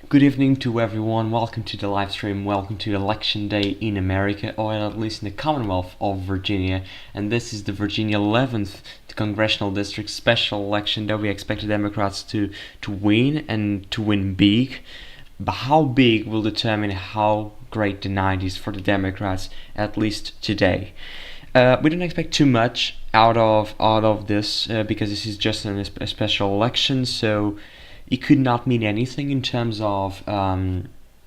Good evening to everyone. Welcome to the live stream. Welcome to Election Day in America, or at least in the Commonwealth of Virginia. And this is the Virginia 11th Congressional District special election that we expect the Democrats to win, and to win big. But how big will determine how great the night is for the Democrats, at least today. We don't expect too much out of this because this is just a special election, so it could not mean anything in terms of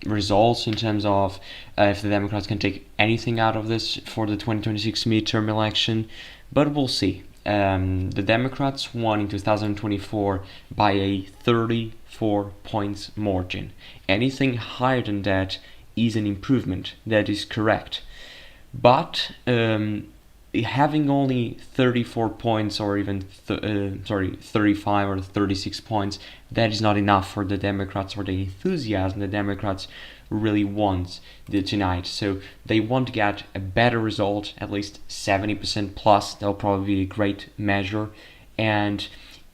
results, in terms of if the Democrats can take anything out of this for the 2026 midterm election, but we'll see. The Democrats won in 2024 by a 34 points margin. Anything higher than that is an improvement, that is correct. But having only 34 points, or even 35 or 36 points, that is not enough for the Democrats, or the enthusiasm the Democrats really want tonight. So they want to get a better result, at least 70% plus. That'll probably be a great measure, and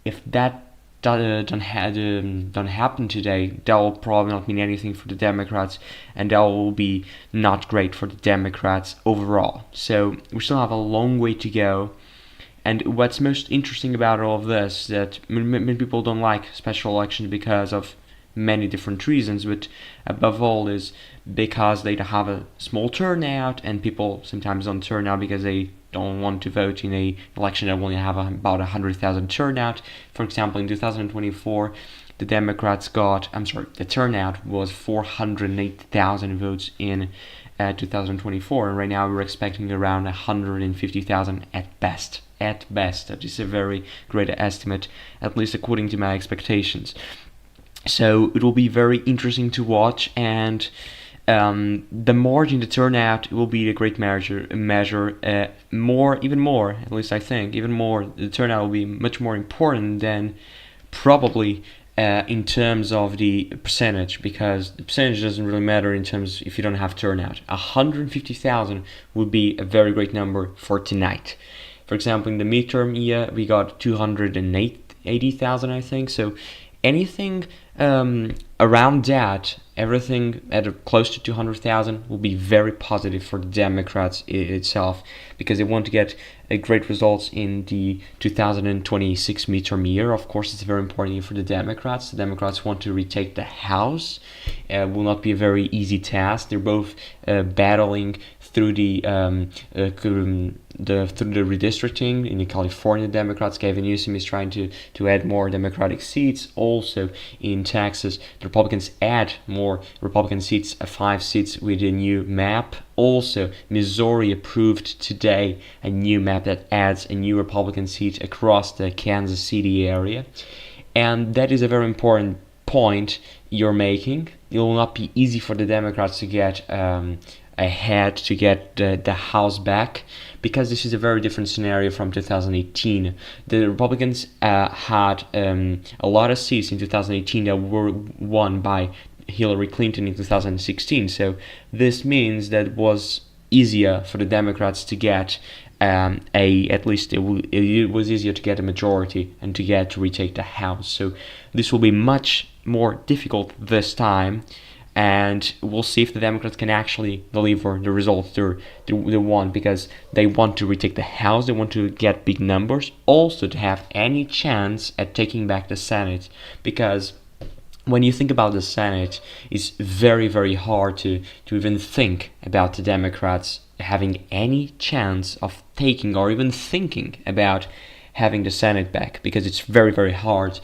if that don't happen today, that will probably not mean anything for the Democrats, and that will be not great for the Democrats overall. So we still have a long way to go. And what's most interesting about all of this, that many people don't like special elections because of many different reasons, but above all is because they have a small turnout, and people sometimes don't turn out because they don't want to vote in a election that only have about 100,000 turnout. For example, in 2024, the Democrats the turnout was 408,000 votes in 2024, and right now we're expecting around 150,000 at best. At best, that is a very great estimate, at least according to my expectations. So it will be very interesting to watch, and the margin, the turnout, will be a great measure. Even more, at least I think, even more. The turnout will be much more important than probably in terms of the percentage, because the percentage doesn't really matter in terms if you don't have turnout. 150,000 would be a very great number for tonight. For example, in the midterm year, we got 280,000, I think. So anything around that, everything at close to 200,000 will be very positive for the Democrats itself, because they want to get great results in the 2026 midterm year. Of course, it's a very important year for the Democrats. The Democrats want to retake the House. Will not be a very easy task. They're both battling through the redistricting. In California, the Democrats, Gavin Newsom is trying to add more Democratic seats. Also in Texas, the Republicans add more Republican seats, 5 seats with a new map. Also, Missouri approved today a new map that adds a new Republican seat across the Kansas City area. And that is a very important point you're making. It will not be easy for the Democrats to get ahead, to get the House back, because this is a very different scenario from 2018. The Republicans had a lot of seats in 2018 that were won by Hillary Clinton in 2016. So this means that it was easier for the Democrats to get it was easier to get a majority and to retake the House. So this will be much more difficult this time, and we'll see if the Democrats can actually deliver the results they want, because they want to retake the House, they want to get big numbers, also to have any chance at taking back the Senate, because when you think about the Senate, it's very, very hard to even think about the Democrats having any chance of taking, or even thinking about having the Senate back, because it's very, very hard.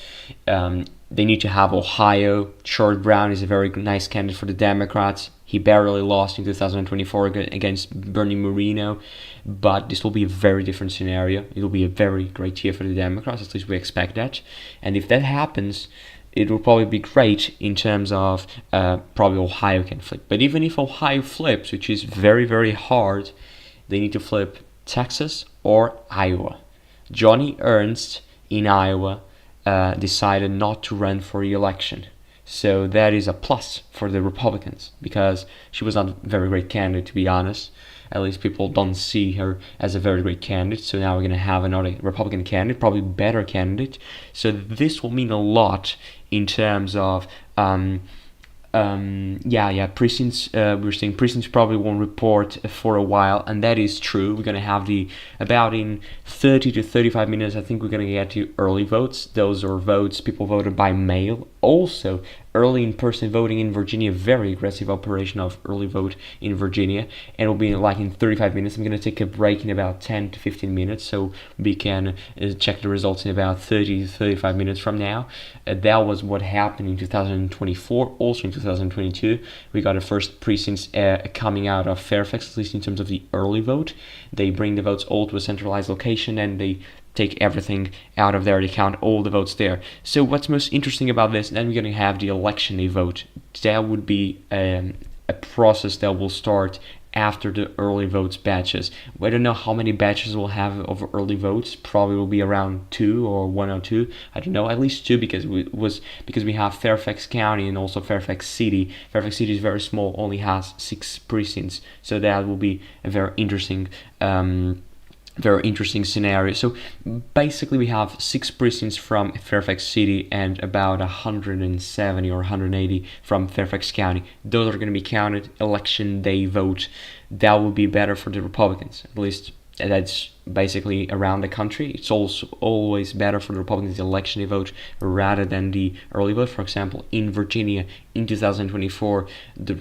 They need to have Ohio. Sherrod Brown is a very nice candidate for the Democrats. He barely lost in 2024 against Bernie Moreno, but this will be a very different scenario. It will be a very great year for the Democrats, at least we expect that. And if that happens, it will probably be great in terms of probably Ohio can flip. But even if Ohio flips, which is very, very hard, they need to flip Texas or Iowa. Johnny Ernst in Iowa decided not to run for re-election. So that is a plus for the Republicans, because she was not a very great candidate, to be honest. At least people don't see her as a very great candidate. So now we're going to have another Republican candidate, probably better candidate. So this will mean a lot in terms of Yeah, precincts. We're saying precincts probably won't report for a while, and that is true. We're gonna have about in 30 to 35 minutes. I think we're gonna get to early votes. Those are votes people voted by mail. Also, early in-person voting in Virginia. Very aggressive operation of early vote in Virginia, and it'll be like in 35 minutes. I'm gonna take a break in about 10 to 15 minutes, so we can check the results in about 30 to 35 minutes from now. That was what happened in 2024. Also in 2022, we got the first precincts coming out of Fairfax, at least in terms of the early vote. They bring the votes all to a centralized location, and they take everything out of there. They count all the votes there. So what's most interesting about this, then we're going to have the election day vote. That would be a process that will start after the early votes batches. We don't know how many batches we'll have of early votes. Probably will be around 2 or 1 or 2. I don't know, at least 2, because we have Fairfax County and also Fairfax City. Fairfax City is very small, only has 6 precincts, so that will be a very interesting scenario. So basically we have 6 precincts from Fairfax City and about 170 or 180 from Fairfax County. Those are going to be counted election day vote. That will be better for the Republicans, at least that's basically around the country. It's also always better for the Republicans the election day vote rather than the early vote. For example, in Virginia in 2024,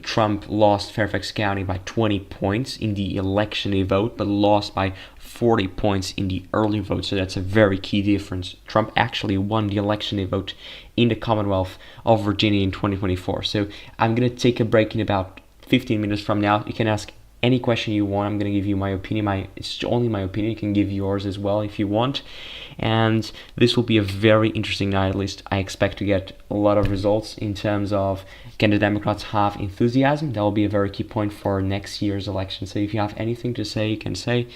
Trump lost Fairfax County by 20 points in the election day vote, but lost by 40 points in the early vote. So that's a very key difference. Trump actually won the election day vote in the Commonwealth of Virginia in 2024. So I'm going to take a break in about 15 minutes from now. You can ask any question you want. I'm going to give you my opinion. It's only my opinion. You can give yours as well if you want. And this will be a very interesting night. At least I expect to get a lot of results in terms of, can the Democrats have enthusiasm? That will be a very key point for next year's election. So if you have anything to say, you can say.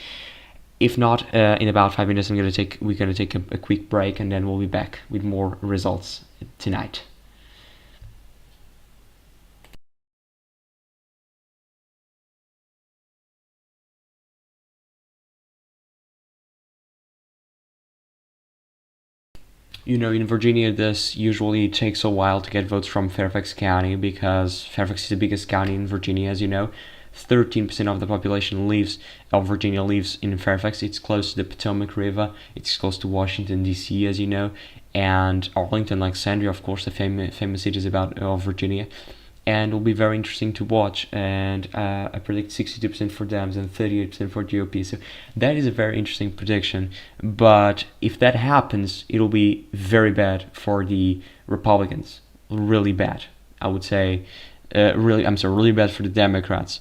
If not, in about 5 minutes, we're gonna take a quick break, and then we'll be back with more results tonight. In Virginia, this usually takes a while to get votes from Fairfax County, because Fairfax is the biggest county in Virginia, as you know. 13% of the population of Virginia lives in Fairfax. It's close to the Potomac River. It's close to Washington, D.C., as you know, and Arlington, Alexandria, of course, the famous cities of Virginia. And it'll be very interesting to watch. And I predict 62% for Dems and 38% for GOP. So that is a very interesting prediction. But if that happens, it'll be very bad for the Republicans. Really bad, I would say. Really bad for the Democrats.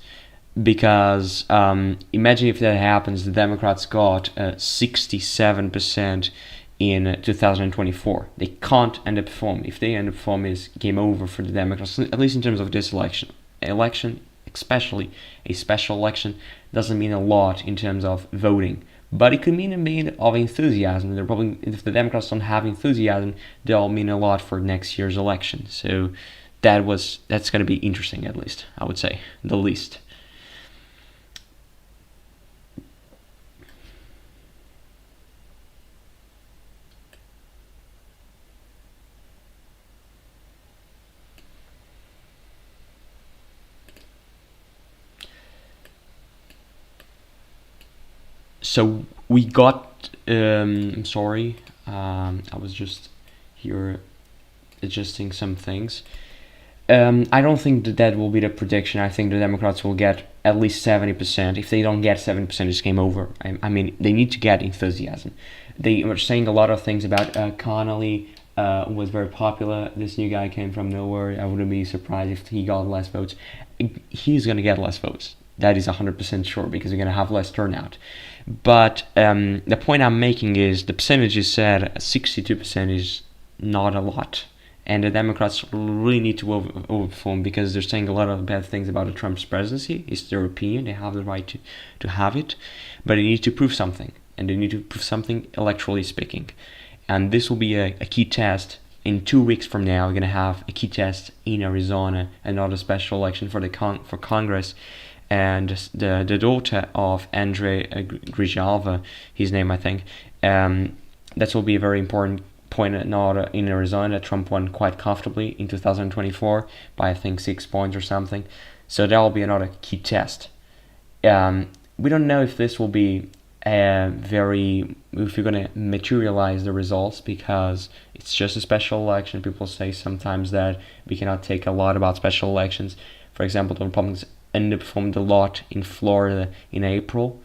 Because imagine if that happens, the Democrats got 67% in 2024. They can't underperform. If they underperform, it's game over for the Democrats, at least in terms of this election. Especially a special election, doesn't mean a lot in terms of voting. But it could mean a bit of enthusiasm. If the Democrats don't have enthusiasm, they'll mean a lot for next year's election. So that's going to be interesting, at least, I would say, the least. So we got, I'm sorry, I was just here adjusting some things. I don't think that will be the prediction. I think the Democrats will get at least 70%. If they don't get 70%, it's game over. I mean, they need to get enthusiasm. They were saying a lot of things about Connolly was very popular. This new guy came from nowhere. I wouldn't be surprised if he got less votes. He's going to get less votes. That is 100% sure, because we're going to have less turnout. But the point I'm making is the percentages said 62% is not a lot. And the Democrats really need to overperform, because they're saying a lot of bad things about the Trump's presidency. It's their opinion. They have the right to have it. But they need to prove something. And they need to prove something electorally speaking. And this will be a key test. In 2 weeks from now, we're going to have a key test in Arizona, another special election for Congress. And the daughter of Andre Grijalva, his name, I think, that will be a very important point out in Arizona that Trump won quite comfortably in 2024 by I think 6 points or something. So that will be another key test. We don't know if this will be if you're going to materialize the results, because it's just a special election. People say sometimes that we cannot take a lot about special elections. For example, the Republicans underperformed a lot in Florida in April,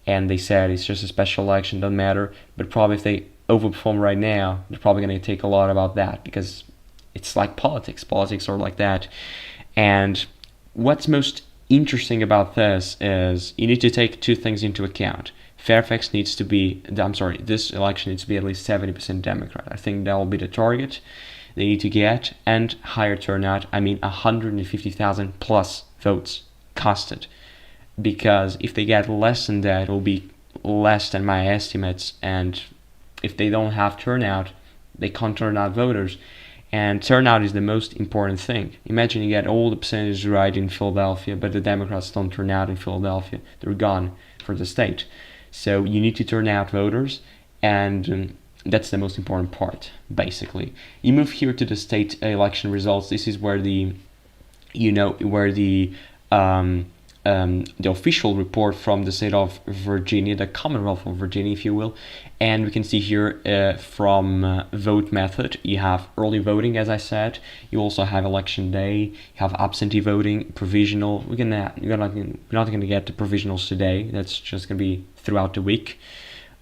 and they said it's just a special election, don't matter. But probably if they overperform right now, they're probably going to take a lot about that, because it's like politics. Politics are like that. And what's most interesting about this is you need to take two things into account. Fairfax needs to be, this election needs to be at least 70% Democrat. I think that will be the target they need to get, and higher turnout. I mean 150,000 plus votes casted, because if they get less than that, it will be less than my estimates, and if they don't have turnout, they can't turn out voters. And turnout is the most important thing. Imagine you get all the percentages right in Philadelphia, but the Democrats don't turn out in Philadelphia. They're gone for the state. So you need to turn out voters, and that's the most important part, basically. You move here to the state election results. This is where the official report from the state of Virginia, the Commonwealth of Virginia, if you will. And we can see here from vote method, you have early voting, as I said. You also have election day. You have absentee voting, provisional. We're not going to get the provisionals today. That's just going to be throughout the week.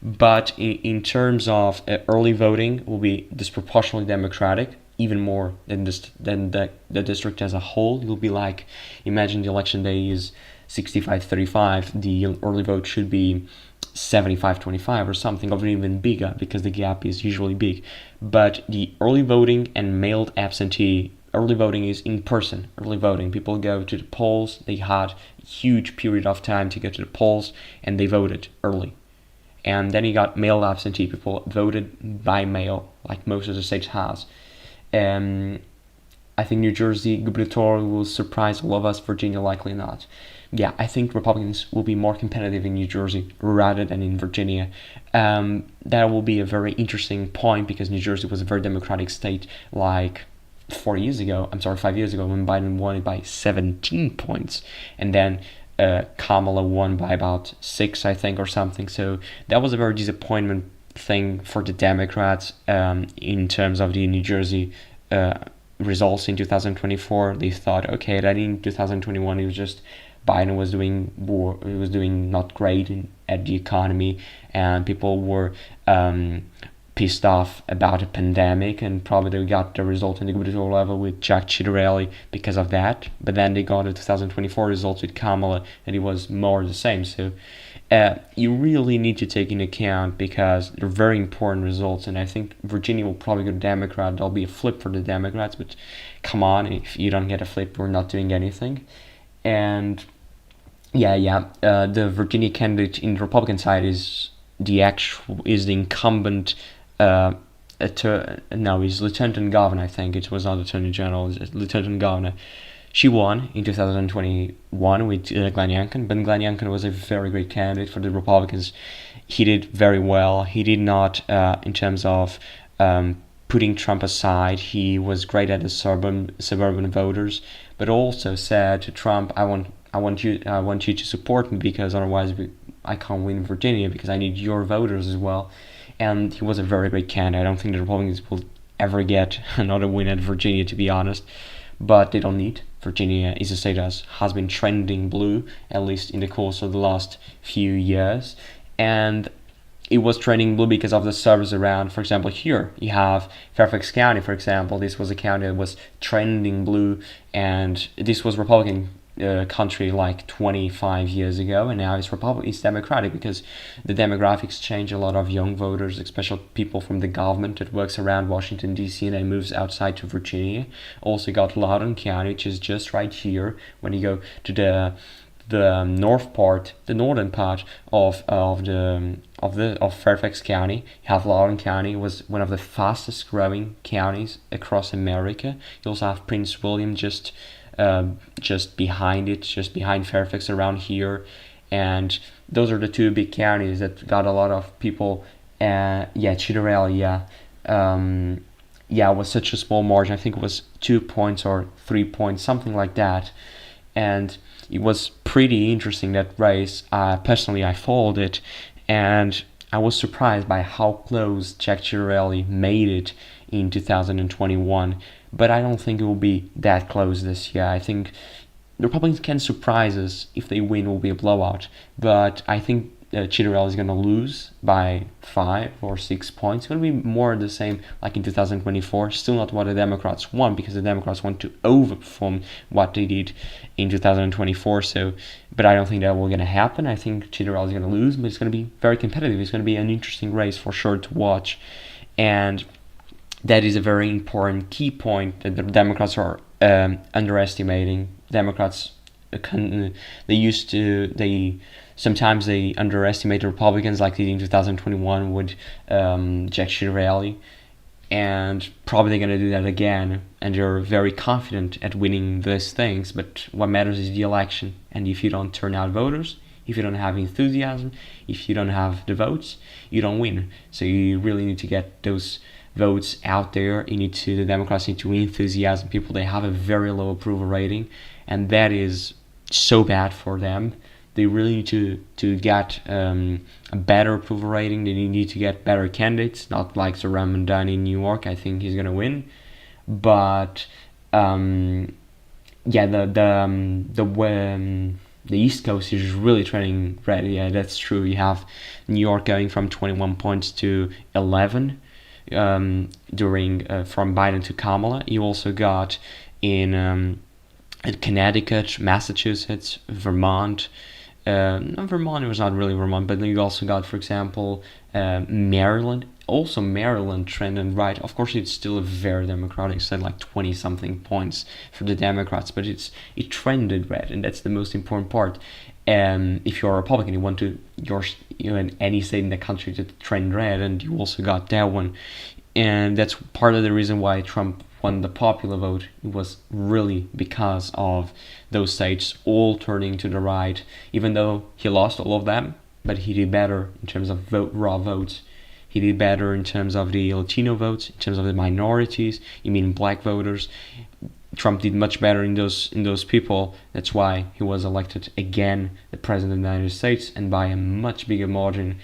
But in terms of early voting, will be disproportionately Democratic, even more than the district as a whole. It'll be like, imagine the election day is 65-35, the early vote should be 75-25 or something, or even bigger, because the gap is usually big. But the early voting and mailed absentee, early voting is in person. Early voting, people go to the polls. They had a huge period of time to go to the polls, and they voted early. And then you got mailed absentee, people voted by mail, like most of the states has. I think New Jersey gubernatorial will surprise all of us, Virginia likely not. Yeah, I think Republicans will be more competitive in New Jersey rather than in Virginia. That will be a very interesting point, because New Jersey was a very Democratic state like 5 years ago, when Biden won it by 17 points. And then Kamala won by about 6, I think, or something. So that was a very disappointment thing for the Democrats in terms of the New Jersey results in 2024. They thought, okay, that in 2021 it was just Biden was doing not great at the economy, and people were pissed off about a pandemic, and probably they got the result in the gubernatorial level with Jack Ciattarelli because of that. But then they got the 2024 results with Kamala, and it was more the same. So you really need to take into account, because they're very important results, and I think Virginia will probably go Democrat. There'll be a flip for the Democrats, but come on, if you don't get a flip, we're not doing anything. And the Virginia candidate in the Republican side is the incumbent. He's lieutenant governor. I think it was not attorney general. It's lieutenant governor. She won in 2021 with Glenn Youngkin, but Glenn Youngkin was a very great candidate for the Republicans. He did very well. He did not, in terms of putting Trump aside, he was great at the suburban voters, but also said to Trump, I want you to support me, because otherwise I can't win Virginia, because I need your voters as well. And he was a very great candidate. I don't think the Republicans will ever get another win at Virginia, to be honest, but they don't need. Virginia is a state that has been trending blue, at least in the course of the last few years, and it was trending blue because of the suburbs around. For example, here you have Fairfax County, for example. This was a county that was trending blue, and this was Republican country like 25 years ago, and now it's Democratic, because the demographics change. A lot of young voters, especially people from the government that works around Washington DC, and then moves outside to Virginia. Also got Loudoun County, which is just right here. When you go to the northern part of Fairfax County, you have Loudoun County. It was one of the fastest growing counties across America. You also have Prince William just behind Fairfax, around here, and those are the two big counties that got a lot of people. Ciattarelli, Yeah, it was such a small margin. I think it was 2 points or 3 points, something like that. And it was pretty interesting, that race. Personally, I followed it, and I was surprised by how close Jack Chiarelli made it in 2021. But I don't think it will be that close this year. I think the Republicans can surprise us. If they win, it will be a blowout. But I think Chiarelli is going to lose by 5 or 6 points. It's going to be more the same like in 2024. Still not what the Democrats want, because the Democrats want to overperform what they did in 2024. So, but I don't think that will going to happen. I think Chiarelli is going to lose, but it's going to be very competitive. It's going to be an interesting race for sure to watch, and that is a very important key point that the Democrats are underestimating. Democrats, they sometimes they underestimate the Republicans, like they did in 2021 with Jack Chiarelli, and probably they're gonna do that again. And they're very confident at winning these things. But what matters is the election. And if you don't turn out voters, if you don't have enthusiasm, if you don't have the votes, you don't win. So you really need to get those votes out there. The Democrats need to enthusiasm people. They have a very low approval rating, and that is so bad for them. They really need to get a better approval rating. They need to get better candidates, not like Sir Ramondani in New York. I think he's gonna win, but yeah, the East Coast is really trending red. Yeah, that's true. You have New York going from 21 points to 11 during from Biden to Kamala. You also got in Connecticut, Massachusetts, Vermont. Vermont was not really Vermont, but then you also got, for example, Maryland. Also, Maryland trended right. Of course, it's still a very Democratic state, like 20 something points for the Democrats, but it trended red, and that's the most important part. If you're a Republican, you want to in any state in the country to trend red, and you also got that one, and that's part of the reason why Trump won the popular vote. It was really because of those states all turning to the right, even though he lost all of them, but he did better in terms of raw votes. He did better in terms of the Latino votes, in terms of the minorities, you mean black voters. Trump did much better in those people. That's why he was elected again the president of the United States, and by a much bigger margin,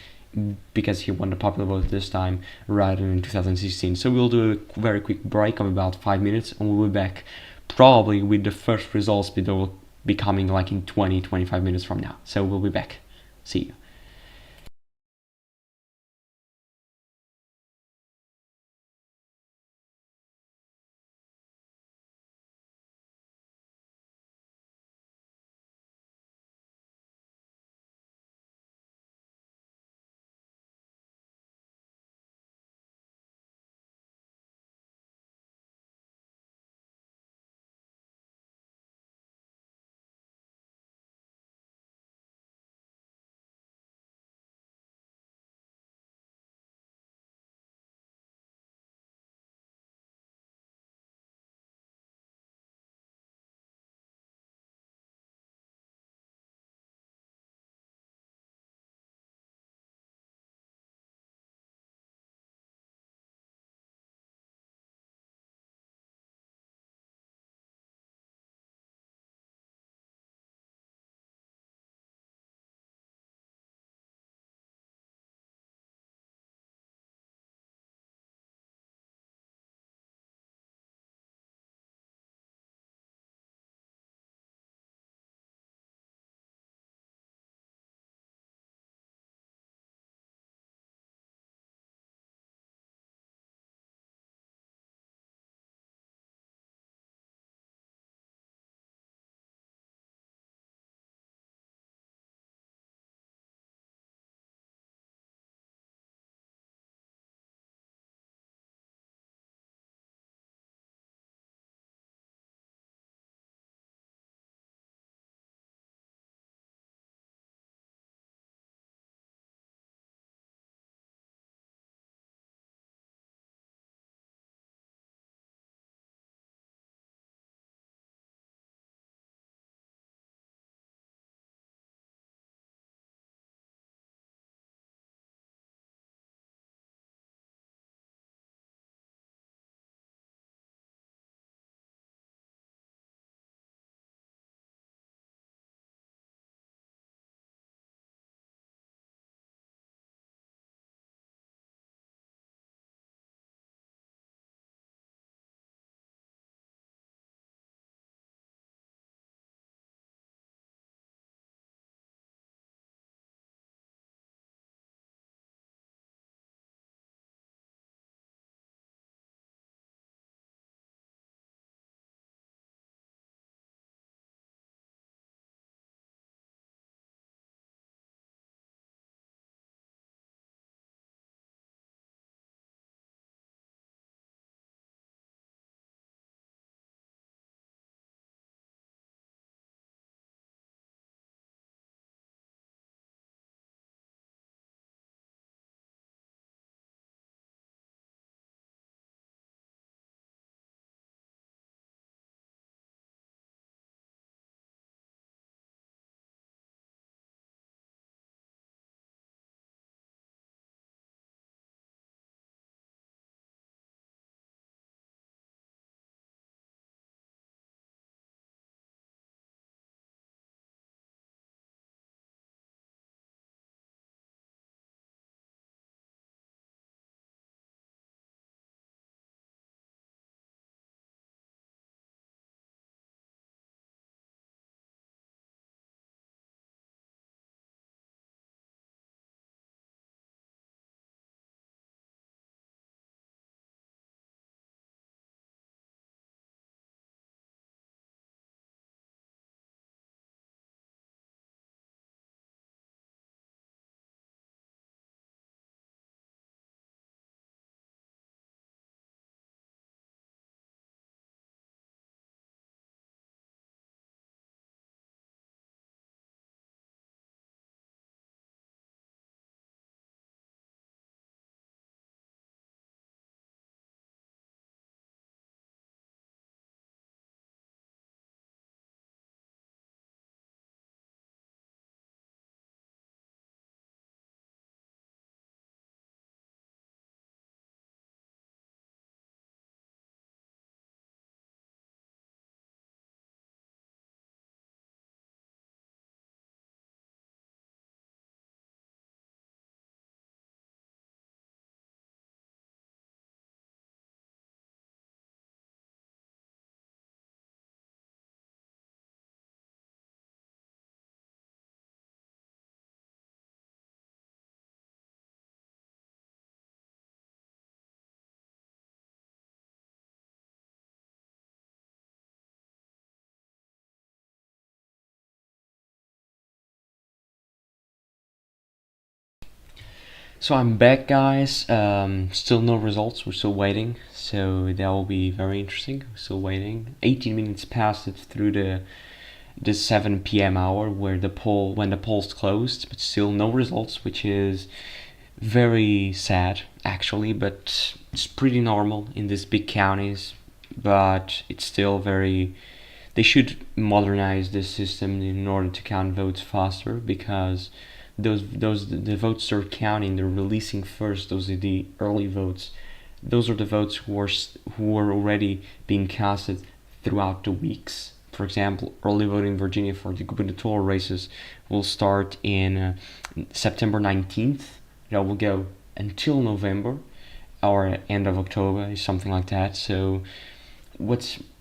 because he won the popular vote this time rather than in 2016. So we'll do a very quick break of about 5 minutes, and we'll be back probably with the first results, but they will be coming like in 20-25 minutes from now. So we'll be back. See you. So I'm back, guys. Still no results. We're still waiting. So that will be very interesting. Still waiting. 18 minutes passed it through the 7 p.m. hour where when the polls closed, but still no results, which is very sad actually. But it's pretty normal in these big counties. But it's still very. They should modernize this system in order to count votes faster, because the votes they're counting, they're releasing first. Those are the early votes. Those are the votes who are already being casted throughout the weeks. For example, early voting in Virginia for the gubernatorial races will start in September 19th. That will go until November or end of October, something like that. So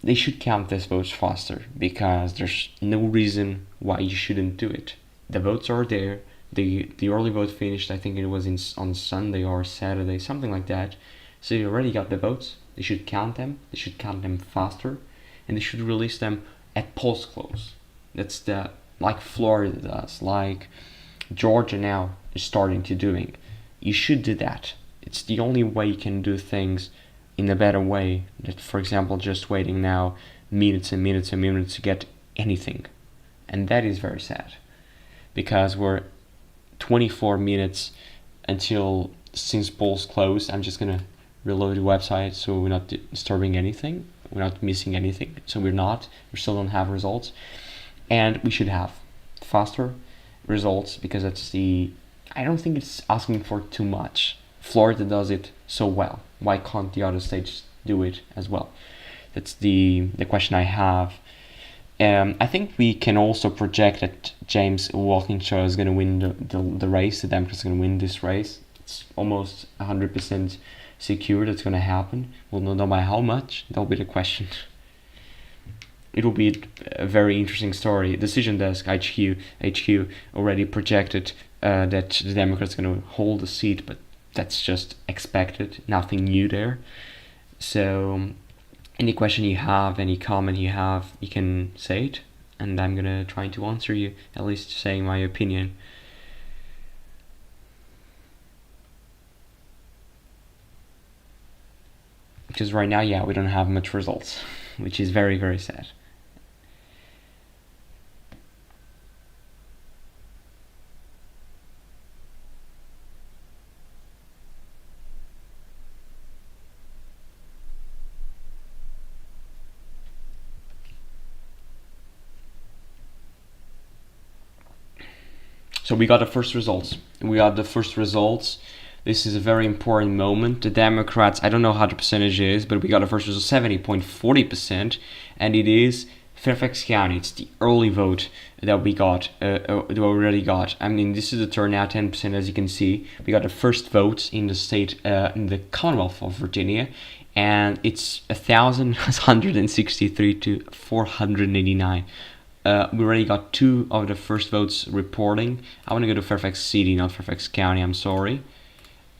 they should count these votes faster, because there's no reason why you shouldn't do it. The votes are there. The early vote finished, I think it was on Sunday or Saturday, something like that. So you already got the votes. They should count them. They should count them faster, and they should release them at polls close. That's like Florida does, like Georgia now is starting to doing. You should do that. It's the only way you can do things in a better way. That, for example, just waiting now minutes and minutes and minutes to get anything, and that is very sad, because we're 24 minutes until since polls closed. I'm just gonna reload the website so we're not disturbing anything, we're not missing anything. So we still don't have results, and we should have faster results, because I don't think it's asking for too much. Florida does it so well. Why can't the other states do it as well? That's the question I have. I think we can also project that James Walkinshaw is going to win the race. The Democrats are going to win this race. It's almost 100% secure that's going to happen. We'll not know by how much. That'll be the question. It will be a very interesting story. Decision Desk HQ already projected that the Democrats are going to hold the seat, but that's just expected. Nothing new there. So any question you have, any comment you have, you can say it, and I'm gonna try to answer you, at least saying my opinion. Because right now, we don't have much results, which is very, very sad. So we got the first results. This is a very important moment. The Democrats, I don't know how the percentage is, but we got the first result, 70.40%, and it is Fairfax County. It's the early vote that we already got. I mean, this is the turnout, 10%, as you can see. We got the first votes in the state, in the Commonwealth of Virginia, and it's 1,163 to 489. We already got 2 of the first votes reporting. I want to go to Fairfax City, not Fairfax County, I'm sorry.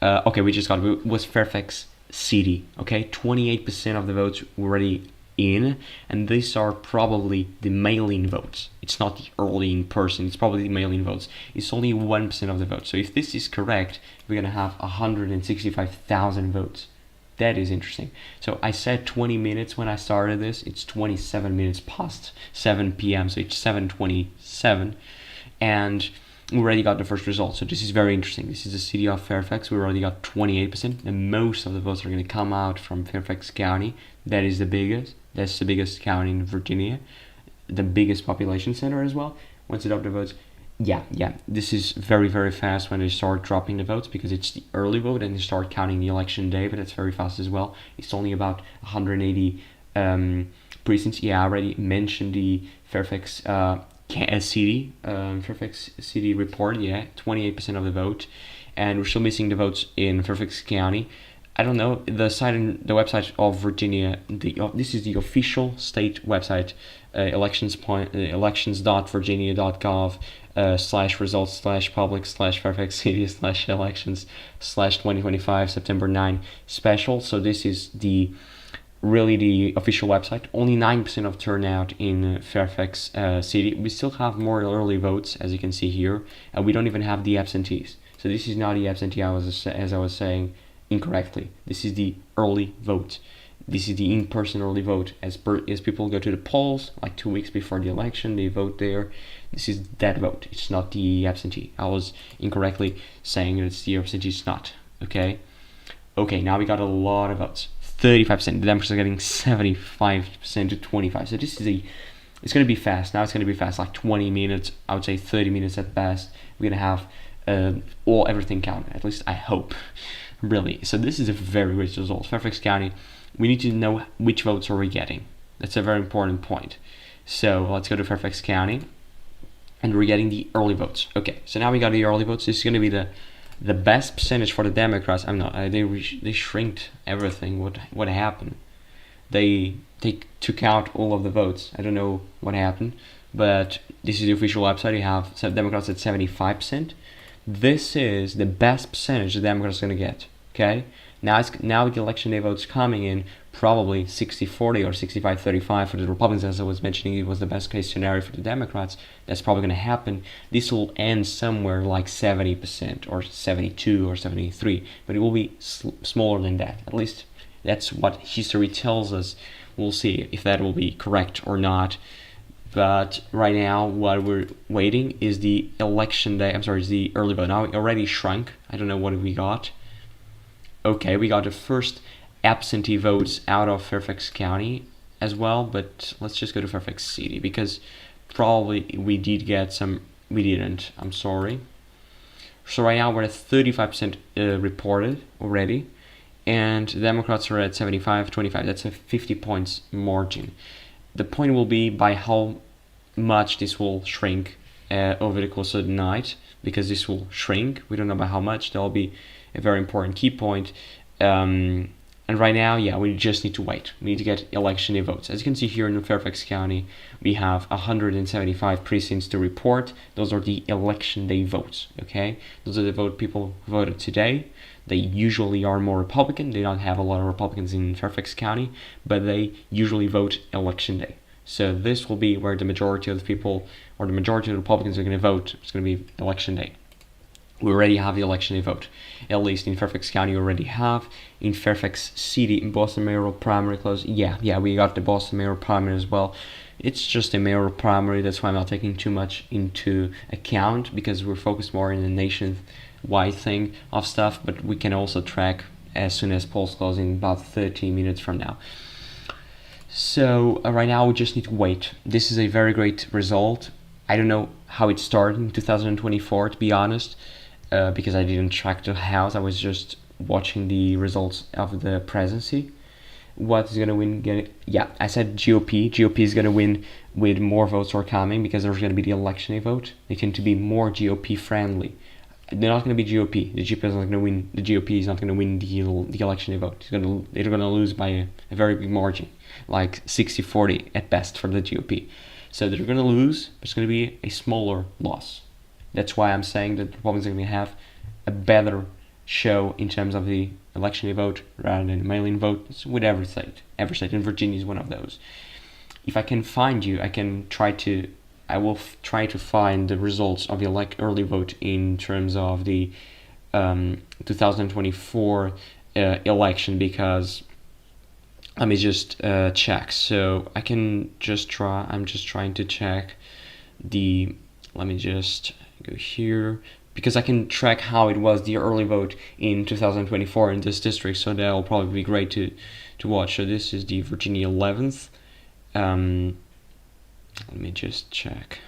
Okay, we just got it was Fairfax City, okay? 28% of the votes were already in, and these are probably the mail-in votes. It's not the early in person, it's probably the mail-in votes. It's only 1% of the votes. So if this is correct, we're gonna have 165,000 votes. That is interesting. So I said 20 minutes when I started this. It's 27 minutes past 7 p.m. So it's 7:27, and we already got the first result. So this is very interesting. This is the city of Fairfax. We already got 28%, and most of the votes are going to come out from Fairfax County. That is the biggest. That's the biggest county in Virginia, the biggest population center as well. Once it up the votes, this is very, very fast when they start dropping the votes, because it's the early vote and they start counting the election day, but it's very fast as well. It's only about 180 precincts. I already mentioned the Fairfax City Fairfax City report. 28% of the vote, and we're still missing the votes in Fairfax County. I don't know, the website of Virginia, this is the official state website, elections.virginia.gov /results/public/Fairfax City /elections /2025 September 9 special. So this is the official website. Only 9% of turnout in Fairfax City. We still have more early votes, as you can see here, and we don't even have the absentees. So this is not the absentee, as I was saying incorrectly. This is the early vote. This is the in-person early vote. As people go to the polls, like 2 weeks before the election, they vote there. This is that vote. It's not the absentee. I was incorrectly saying that it's the absentee. It's not. Okay. Okay. Now we got a lot of votes. 35%. The Democrats are getting 75% to 25%. So this is it's going to be fast. Now it's going to be fast, like 20 minutes. I would say 30 minutes at best. We're going to have everything counted. At least I hope. Really. So this is a very rich result. Fairfax County. We need to know which votes are we getting. That's a very important point. So let's go to Fairfax County, and we're getting the early votes. Okay, so now we got the early votes. This is going to be the best percentage for the Democrats. I'm not. They shrinked everything. What happened? They took out all of the votes. I don't know what happened, but this is the official website. You have Democrats at 75%. This is the best percentage the Democrats are going to get. Okay. Now the election day votes coming in probably 60-40 or 65-35 for the Republicans. As I was mentioning, it was the best case scenario for the Democrats. That's probably going to happen. This will end somewhere like 70% or 72 or 73, but it will be smaller than that. At least that's what history tells us. We'll see if that will be correct or not. But right now, what we're waiting is the election day. Is the early vote. Now it already shrunk. I don't know what we got. Okay, we got the first absentee votes out of Fairfax County as well, but let's just go to Fairfax City, because probably we did get some. We didn't. I'm sorry. So right now we're at 35% reported already, and the Democrats are at 75-25. That's a 50 points margin. The point will be by how much this will shrink over the course of the night, because this will shrink. We don't know by how much. That'll be a very important key point. And right now, we just need to wait. We need to get election day votes. As you can see here in Fairfax County, we have 175 precincts to report. Those are the election day votes. Okay, those are the people who voted today. They usually are more Republican. They don't have a lot of Republicans in Fairfax County, but they usually vote election day. So this will be where the majority of the people, or the majority of the Republicans, are going to vote. It's going to be election day. We already have the election day vote. At least in Fairfax County, we already have. In Fairfax City, in Boston mayoral primary close. We got the Boston mayoral primary as well. It's just a mayoral primary. That's why I'm not taking too much into account, because we're focused more in the nationwide thing of stuff. But we can also track as soon as polls close in about 30 minutes from now. So right now we just need to wait. This is a very great result. I don't know how it started in 2024, to be honest. Because I didn't track the House, I was just watching the results of the presidency. What is going to win? I said GOP. GOP is going to win with more votes are coming, because there's going to be the election day vote. They tend to be more GOP friendly. They're not going to be GOP. The GOP is not going to win. The GOP is not going to win the election day vote. They're going to lose by a very big margin, like 60-40 at best for the GOP. So they're going to lose, but it's going to be a smaller loss. That's why I'm saying that Republicans are going to have a better show in terms of the election day vote rather than mail-in vote with every state. Every state, and Virginia is one of those. If I can find you, I will try to find the results of the early vote in terms of the 2024 election, because let me just check. So I can just try. I'm just trying to check the. Let me just go here, because I can track how it was the early vote in 2024 in this district, so that will probably be great to watch. So this is the Virginia 11th. Let me just check.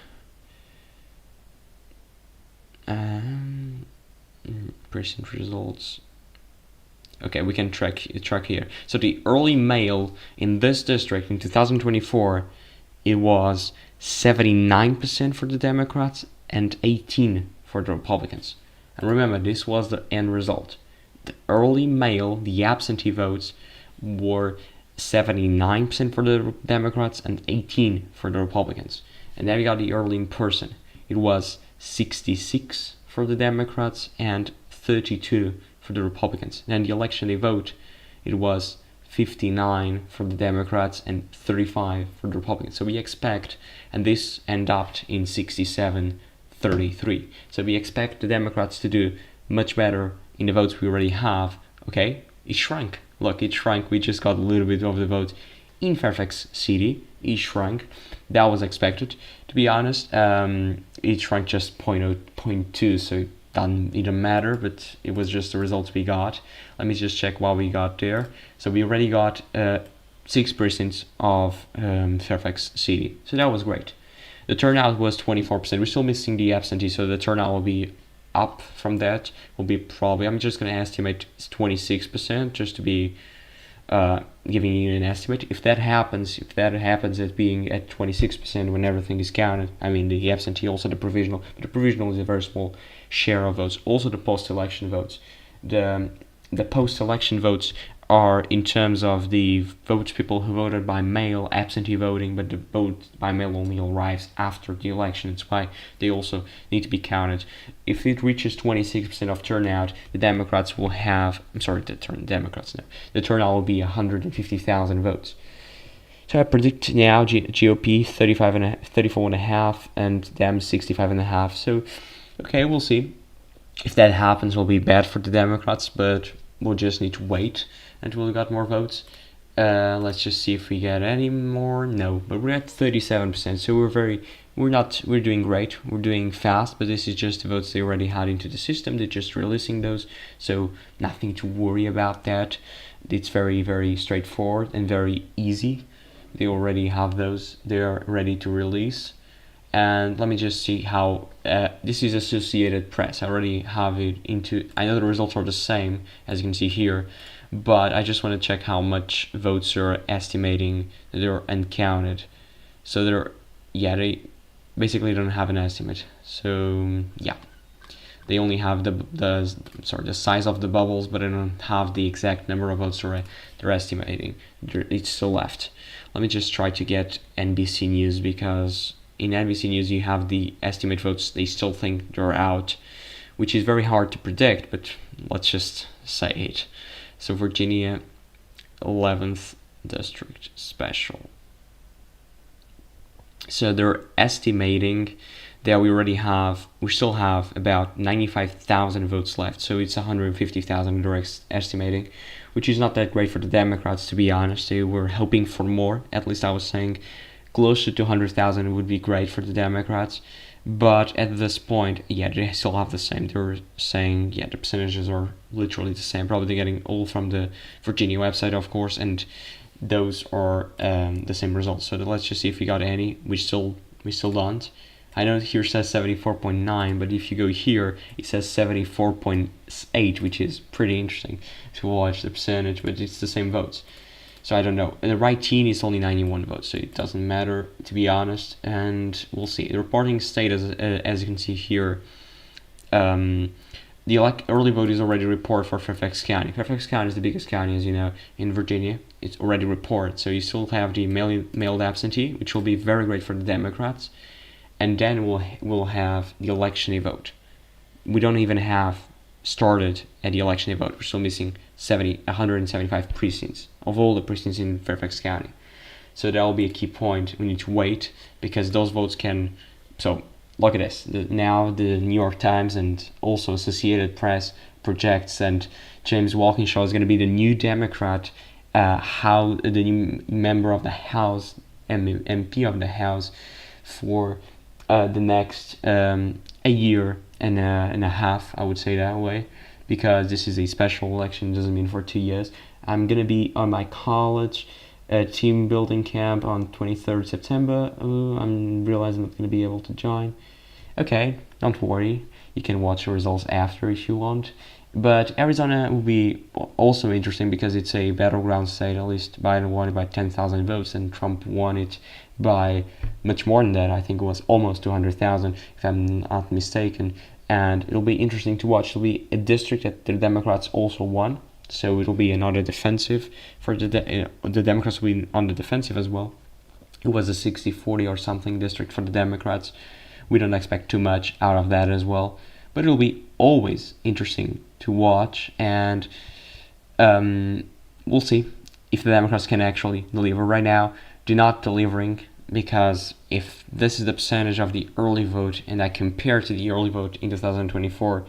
Precinct results. Okay, we can track here. So the early mail in this district in 2024, it was 79% for the Democrats and 18% for the Republicans. And remember, this was the end result. The early mail, the absentee votes, were 79% for the Democrats and 18% for the Republicans. And then we got the early in person. It was 66% for the Democrats and 32% for the Republicans. And then the election day vote, it was 59% for the Democrats and 35% for the Republicans. So we expect, and this ended up in 67-33. So we expect the Democrats to do much better in the votes we already have. Okay, it shrunk. Look, it shrunk. We just got a little bit of the votes in Fairfax City. It shrunk. That was expected, to be honest. It shrunk just 0.2, so it didn't matter, but it was just the results we got. Let me just check what we got there. So we already got 6% of Fairfax City, so that was great. The turnout was 24%. We're still missing the absentee, so the turnout will be up from that. Will be probably, I'm just going to estimate 26%, just to be giving you an estimate. If that happens as being at 26% when everything is counted, I mean the absentee, also the provisional, but the provisional is a very small share of votes. Also the post-election votes. The post-election votes are in terms of the votes people who voted by mail, absentee voting, but the vote by mail only arrives after the election. That's why they also need to be counted. If it reaches 26% of turnout, the Democrats will have, the turnout will be 150,000 votes. So I predict now GOP 34.5 and Dem 65.5. So, okay, we'll see. If that happens, it will be bad for the Democrats, but we'll just need to wait until we got more votes. Let's just see if we get any more. No, but we're at 37%, so we're doing great. We're doing fast, but this is just the votes they already had into the system. They're just releasing those, so nothing to worry about that. It's very, very straightforward and very easy. They already have those. They're ready to release. And let me just see how this is Associated Press. I already have it into. I know the results are the same as you can see here, but I just want to check how much votes are estimating that they're uncounted. So they basically don't have an estimate. So yeah, they only have the size of the bubbles, but they don't have the exact number of votes they're estimating. It's still left. Let me just try to get NBC News, because in NBC News you have the estimate votes. They still think they're out, which is very hard to predict, but let's just say it. So Virginia 11th District Special. So they're estimating that we still have about 95,000 votes left. So it's 150,000 they're estimating, which is not that great for the Democrats, to be honest. They were hoping for more. At least I was saying closer to 200,000 would be great for the Democrats. But at this point, yeah, they still have the same. They're saying, yeah, the percentages are literally the same. Probably getting all from the Virginia website, of course, and those are the same results. So let's just see if we got any. We still don't. I know here says 74.9, but if you go here, it says 74.8, which is pretty interesting to watch the percentage, but it's the same votes. So I don't know. The right team is only 91 votes, so it doesn't matter, to be honest. And we'll see. The reporting status, as you can see here, the early vote is already reported for Fairfax County. Fairfax County is the biggest county, as you know, in Virginia. It's already reported. So you still have the mailed absentee, which will be very great for the Democrats. And then we'll have the election day vote. We don't even have started at the election day vote. We're still missing 175 precincts of all the precincts in Fairfax County. So that will be a key point. We need to wait, because those votes can. So look at this. Now the New York Times and also Associated Press projects, and James Walkinshaw is going to be the new Democrat, the new member of the House, MP of the House, for the next a year and a half, I would say that way, because this is a special election. It doesn't mean for 2 years. I'm going to be on my college team building camp on 23rd September. I'm realizing I'm not going to be able to join. Okay, don't worry. You can watch the results after if you want. But Arizona will be also interesting because it's a battleground state. At least Biden won it by 10,000 votes and Trump won it by much more than that. I think it was almost 200,000 if I'm not mistaken. And it'll be interesting to watch. It'll be a district that the Democrats also won. So it'll be another defensive for the Democrats will be on the defensive as well. It was a 60-40 or something district for the Democrats. We don't expect too much out of that as well. But it'll be always interesting to watch, and we'll see if the Democrats can actually deliver. Right now, they're not delivering, because if this is the percentage of the early vote and I compare to the early vote in 2024,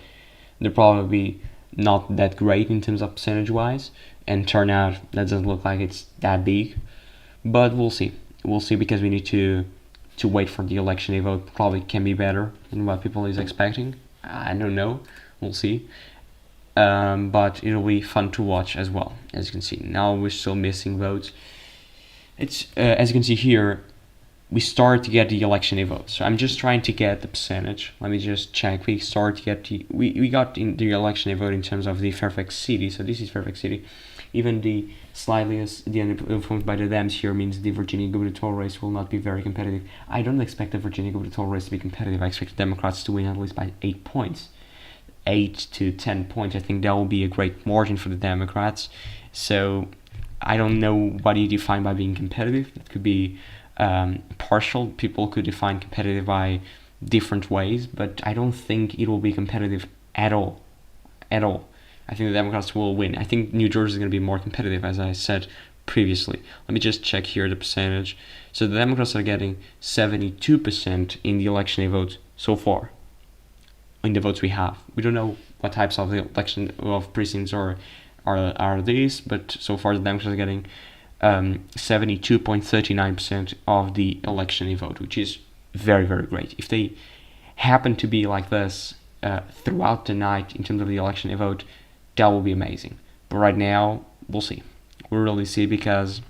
they're probably not that great in terms of percentage-wise, and turnout that doesn't look like it's that big. But we'll see. We'll see, because we need to wait for the election day vote. Probably can be better than what people is expecting. I don't know. We'll see. But it'll be fun to watch as well. As you can see, now we're still missing votes. It's as you can see here, we start to get the election day votes. So I'm just trying to get the percentage. Let me just check. We start to get we got in the election day vote in terms of the Fairfax City. So this is Fairfax City. Even the influenced by the Dems here means the Virginia gubernatorial race will not be very competitive. I don't expect the Virginia gubernatorial race to be competitive. I expect the Democrats to win at least by 8 points. 8 to 10 points. I think that will be a great margin for the Democrats. So I don't know what you define by being competitive. It could be partial. People could define competitive by different ways, but I don't think it will be competitive at all. At all. I think the Democrats will win. I think New Jersey is going to be more competitive, as I said previously. Let me just check here the percentage. So the Democrats are getting 72% in the election day vote so far. In the votes we have, we don't know what types of the election of precincts are these, but so far the Democrats are getting 72.39% of the election day vote, which is very, very great. If they happen to be like this throughout the night in terms of the election day vote, that will be amazing. But right now, we'll see. We'll really see, because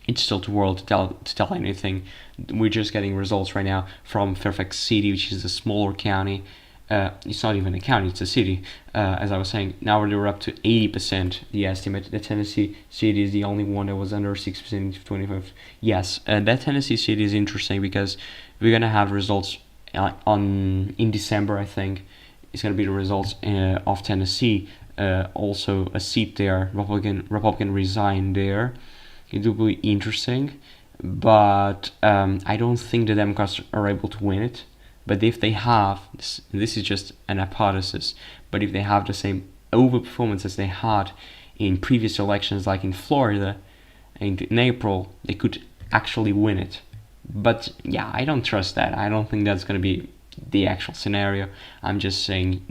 it's still too early to tell anything. We're just getting results right now from Fairfax City, which is a smaller county. It's not even a county, it's a city. As I was saying, now we're up to 80%, the estimate. The Tennessee city is the only one that was under 6% of 25. Yes, that Tennessee city is interesting, because we're going to have results in December, I think. It's going to be the results of Tennessee. Also a seat there, Republican resigned there. It will be interesting, but I don't think the Democrats are able to win it. But if they have, this is just an hypothesis, but if they have the same overperformance as they had in previous elections, like in Florida in April, they could actually win it. But yeah, I don't trust that. I don't think that's going to be the actual scenario. I'm just saying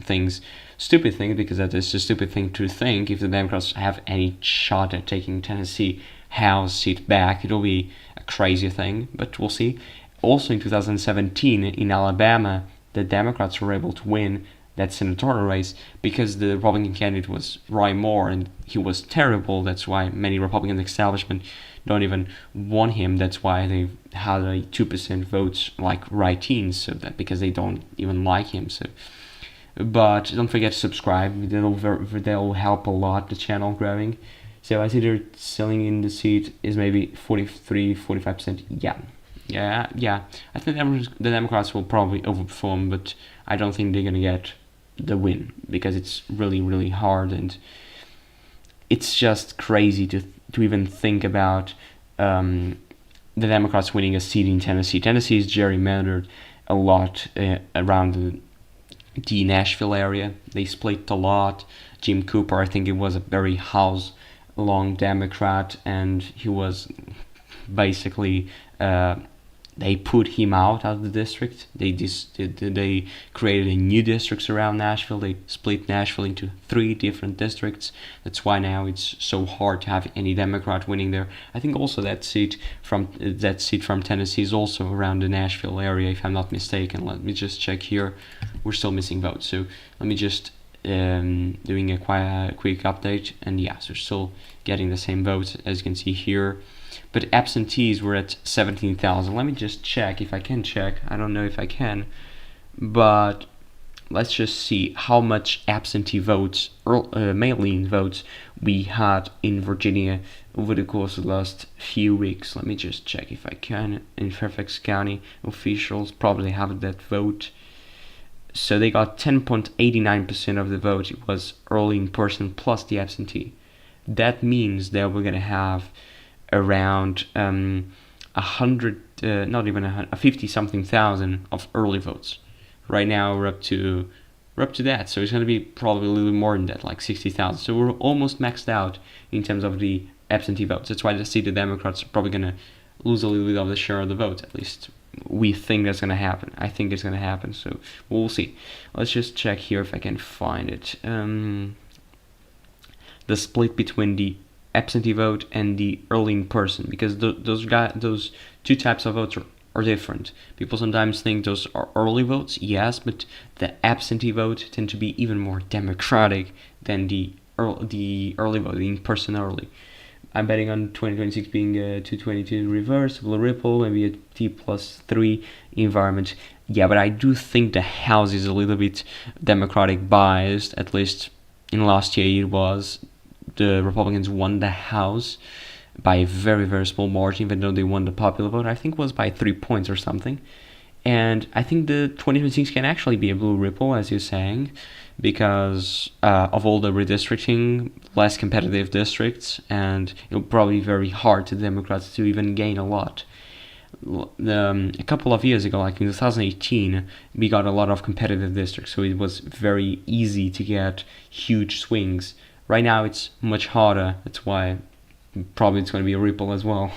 stupid things, because that is a stupid thing to think. If the Democrats have any shot at taking Tennessee House seat back, it'll be a crazy thing, but we'll see. Also in 2017 in Alabama, the Democrats were able to win that senatorial race because the Republican candidate was Roy Moore, and he was terrible. That's why many Republican establishment don't even want him. That's why they had a 2% votes like write-ins, so that because they don't even like him. So, but don't forget to subscribe. That'll help a lot the channel growing. So I see they're selling in the seat is maybe 43-45%. Yeah. I think the Democrats will probably overperform, but I don't think they're gonna get the win, because it's really, really hard, and it's just crazy to even think about the Democrats winning a seat in Tennessee. Tennessee is gerrymandered a lot around the Nashville area. They split a lot. Jim Cooper, I think it was a very house-long Democrat, and he was basically they put him out of the district. They created a new districts around Nashville. They split Nashville into 3 different districts. That's why now it's so hard to have any Democrat winning there. I think also that seat from Tennessee is also around the Nashville area, if I'm not mistaken. Let me just check here. We're still missing votes, so let me just doing a quick update, and yeah, so we're still getting the same votes as you can see here. But absentees were at 17,000. Let me just check if I can check. I don't know if I can, but let's just see how much absentee votes or mail-in votes we had in Virginia over the course of the last few weeks. Let me just check if I can. In Fairfax County, officials probably have that vote. So they got 10.89% of the vote. It was early in person plus the absentee. That means that we're gonna have around 50-something thousand of early votes. Right now we're up to that, so it's going to be probably a little bit more than that, like 60,000. So we're almost maxed out in terms of the absentee votes. That's why I see the Democrats are probably going to lose a little bit of the share of the vote, at least we think that's gonna happen. I think it's gonna happen. So we'll see. Let's just check here if I can find it. The split between the absentee vote and the early in person, because those two types of votes are different. People sometimes think those are early votes, yes, but the absentee vote tend to be even more democratic than the early vote, the in-person early. I'm betting on 2026 being a 222 reverse, blue ripple, maybe a T+3 environment. Yeah, but I do think the House is a little bit democratic biased, at least in last year it was. The Republicans won the House by a very, very small margin, even though they won the popular vote. I think it was by 3 points or something. And I think the 2026 can actually be a blue ripple, as you're saying, because of all the redistricting, less competitive districts, and it'll probably be very hard to the Democrats to even gain a lot. A couple of years ago, like in 2018, we got a lot of competitive districts, so it was very easy to get huge swings. Right now, it's much harder. That's why probably it's going to be a ripple as well.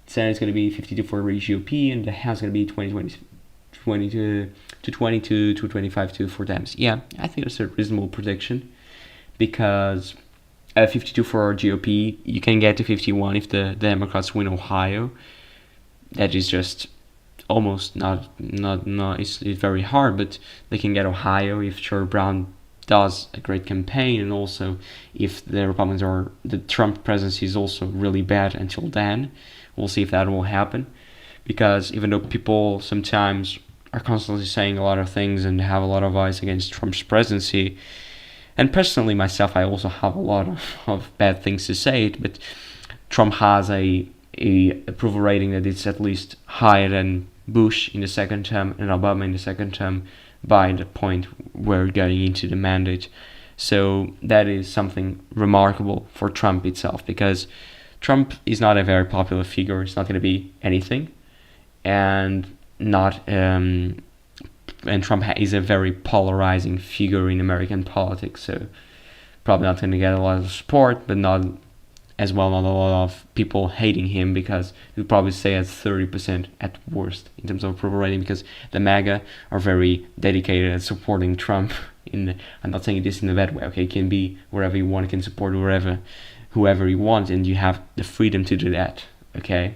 Senate is going to be 52 for GOP, and the House is going to be 22 to 22 to 25 to for Dems. Yeah, I think that's a reasonable prediction, because 52 for GOP, you can get to 51 if the Democrats win Ohio. That is just almost not it's very hard, but they can get Ohio if Sherrod Brown does a great campaign, and also if the Republicans or the Trump presidency is also really bad until then. We'll see if that will happen, because even though people sometimes are constantly saying a lot of things and have a lot of eyes against Trump's presidency, and personally myself, I also have a lot of bad things to say, but Trump has a approval rating that is at least higher than Bush in the second term and Obama in the second term by the point we're getting into the mandate. So that is something remarkable for Trump itself, because Trump is not a very popular figure. It's not going to be anything, and Trump is a very polarizing figure in American politics. So probably not going to get a lot of support, but not a lot of people hating him, because he'll probably stay at 30% at worst in terms of approval rating, because the MAGA are very dedicated at supporting Trump. I'm not saying this in a bad way, okay? It can be wherever you want, you can support whoever you want, and you have the freedom to do that, okay?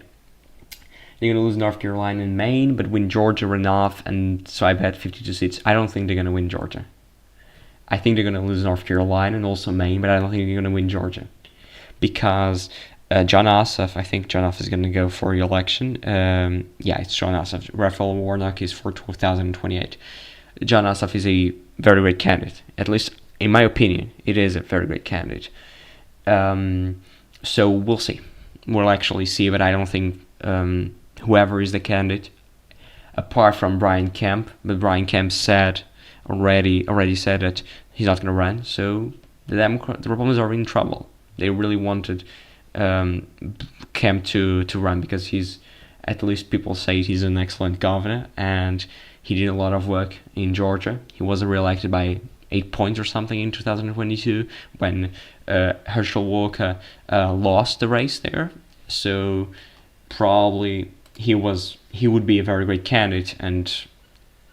They're going to lose North Carolina and Maine, but win Georgia runoff, and so I bet 52 seats. I don't think they're going to win Georgia. I think they're going to lose North Carolina and also Maine, but I don't think they're going to win Georgia, because John Ossoff, I think John Ossoff is going to go for re-election. Yeah, it's John Ossoff. Raphael Warnock is for 2028. John Ossoff is a very great candidate. At least, in my opinion, it is a very great candidate. So we'll see. We'll actually see, but I don't think whoever is the candidate, apart from Brian Kemp, but Brian Kemp already said that he's not going to run. So the Republicans are in trouble. They really wanted Kemp to run, because he's, at least people say he's an excellent governor, and he did a lot of work in Georgia. He was re-elected by 8 points or something in 2022 when Herschel Walker lost the race there. So probably he would be a very great candidate, and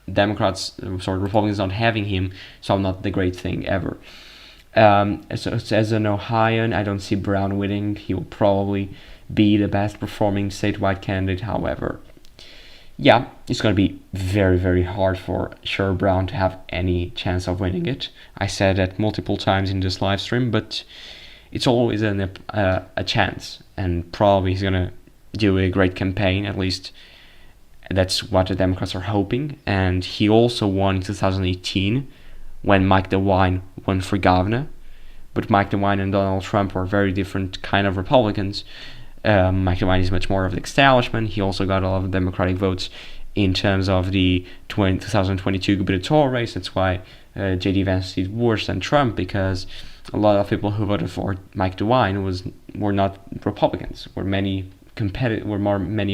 Republicans not having him, so not the great thing ever. So as an Ohioan, I don't see Brown winning. He will probably be the best performing statewide candidate. However, yeah, it's going to be very, very hard for Sherrod Brown to have any chance of winning it. I said that multiple times in this live stream, but it's always a chance, and probably he's going to do a great campaign. At least that's what the Democrats are hoping. And he also won in 2018 when Mike DeWine won for governor. But Mike DeWine and Donald Trump are very different kind of Republicans. Mike DeWine is much more of the establishment. He also got a lot of Democratic votes in terms of the 2022 gubernatorial race. That's why J.D. Vance did worse than Trump, because a lot of people who voted for Mike DeWine were not Republicans. Were many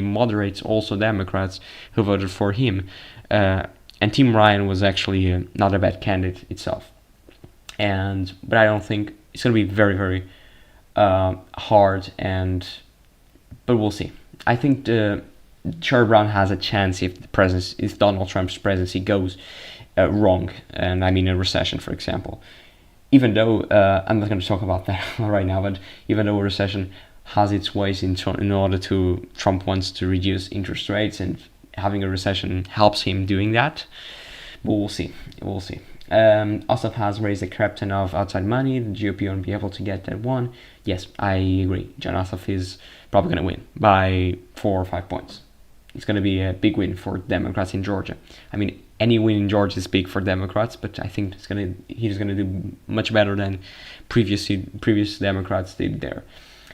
moderates, also Democrats, who voted for him. And Tim Ryan was actually not a bad candidate itself. But I don't think it's going to be very, very hard, but we'll see. I think the Sherrod Brown has a chance if Donald Trump's presidency goes wrong, and I mean a recession, for example. Even though I'm not going to talk about that right now, but even though a recession has its ways in order to Trump wants to reduce interest rates, and having a recession helps him doing that. But we'll see. Ossoff has raised a crap ton of outside money. The GOP won't be able to get that one. Yes, I agree. John Ossoff is probably going to win by 4 or 5 points. It's going to be a big win for Democrats in Georgia. I mean, any win in Georgia is big for Democrats, but I think he's going to do much better than previous Democrats did there.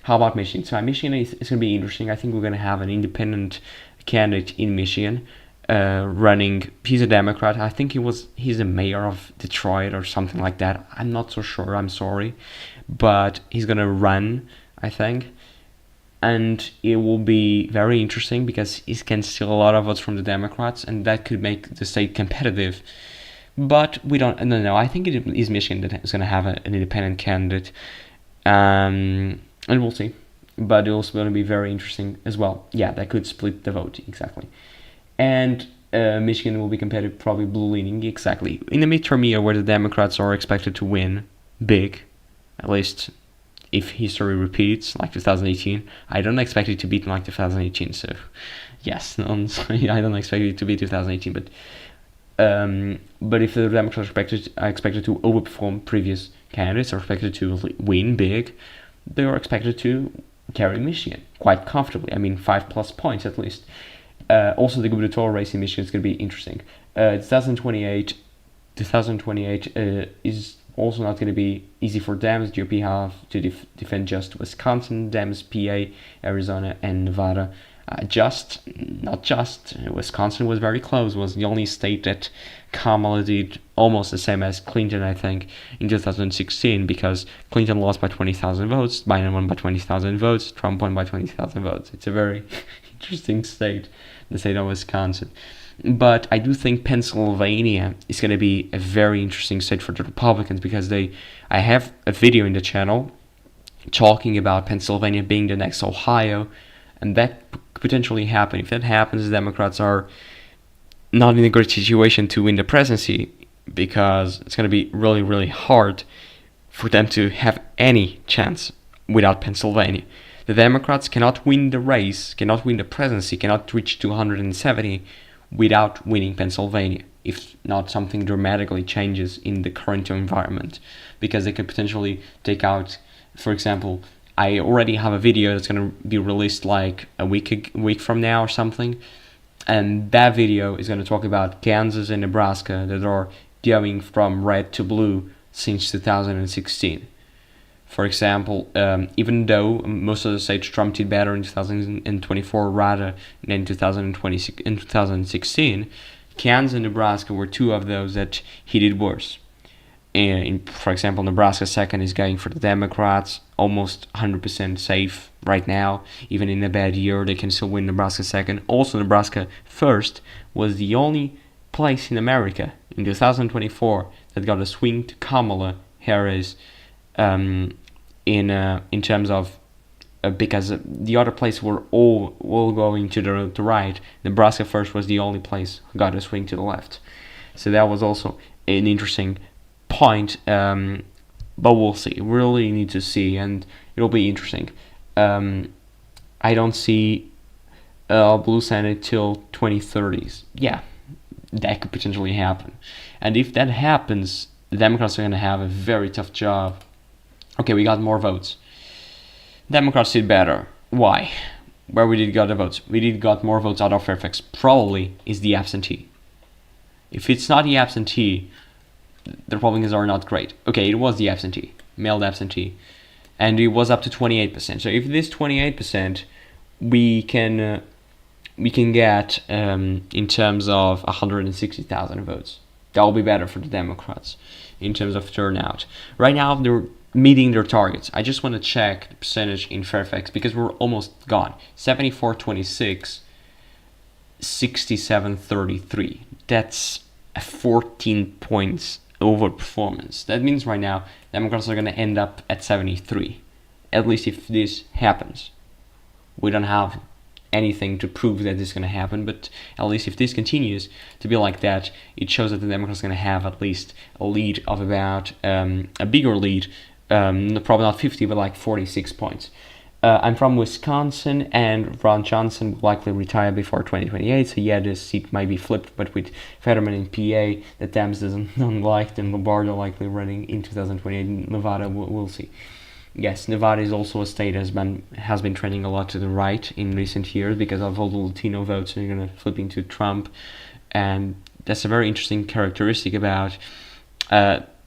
How about Michigan? So Michigan is going to be interesting. I think we're going to have an independent candidate in Michigan running. He's a Democrat. I think he's the mayor of Detroit or something like that. I'm not so sure. I'm sorry, but he's going to run, I think. And it will be very interesting because he can steal a lot of votes from the Democrats, and that could make the state competitive. But we don't. No. I think it is Michigan that is going to have an independent candidate, and we'll see. But it's also going to be very interesting as well. Yeah, that could split the vote exactly. And Michigan will be competitive, probably blue-leaning exactly in the midterm year where the Democrats are expected to win big, at least. If history repeats, like 2018, I don't expect it to beat like 2018. So, yes, I don't expect it to be 2018. But if the Democrats are expected to overperform previous candidates, are expected to win big, they are expected to carry Michigan quite comfortably. I mean, 5+ points at least. Also, the gubernatorial race in Michigan is going to be interesting. 2028 is also not going to be easy for Dems. GOP have to defend just Wisconsin, Dems, PA, Arizona, and Nevada. Wisconsin was very close. Was the only state that Kamala did almost the same as Clinton, I think, in 2016, because Clinton lost by 20,000 votes, Biden won by 20,000 votes, Trump won by 20,000 votes. It's a very interesting state, the state of Wisconsin. But I do think Pennsylvania is going to be a very interesting state for the Republicans, because I have a video in the channel talking about Pennsylvania being the next Ohio, and that could potentially happen. If that happens, the Democrats are not in a great situation to win the presidency, because it's going to be really, really hard for them to have any chance without Pennsylvania. The Democrats cannot win the race, cannot win the presidency, cannot reach 270 without winning Pennsylvania, if not something dramatically changes in the current environment, because they could potentially take out, for example, I already have a video that's going to be released like a week from now or something, and that video is going to talk about Kansas and Nebraska that are going from red to blue since 2016. For example, even though most of the states Trump did better in 2024 rather than in 2016, Kansas and Nebraska were two of those that he did worse. For example, Nebraska second is going for the Democrats, almost 100% safe right now. Even in a bad year, they can still win Nebraska second. Also, Nebraska first was the only place in America in 2024 that got a swing to Kamala Harris. In terms of because the other places were all going to the right, Nebraska first was the only place who got a swing to the left. So that was also an interesting point. But we'll see. We really need to see, and it'll be interesting. I don't see blue Senate till 2030s. Yeah, that could potentially happen. And if that happens, the Democrats are going to have a very tough job. Okay, we got more votes. Democrats did better. Why? Where we did got the votes? We did got more votes out of Fairfax. Probably is the absentee. If it's not the absentee, the Republicans are not great. Okay, it was the absentee, mailed absentee, and it was up to 28%. So if this 28%, we can get in terms of 160,000 votes. That will be better for the Democrats in terms of turnout. Right now, they're meeting their targets. I just want to check the percentage in Fairfax because we're almost gone. 74-26, 67-33. That's a 14 points over performance. That means right now Democrats are going to end up at 73. At least if this happens. We don't have anything to prove that this is going to happen, but at least if this continues to be like that, it shows that the Democrats are going to have at least a lead of about a bigger lead, probably not 50, but like 46 points. I'm from Wisconsin, and Ron Johnson will likely retire before 2028, so yeah, this seat might be flipped, but with Fetterman in PA, the Dems don't like, and Lombardo likely running in 2028, Nevada, we'll see. Yes, Nevada is also a state that has been trending a lot to the right in recent years because of all the Latino votes, and you're going to flip into Trump, and that's a very interesting characteristic about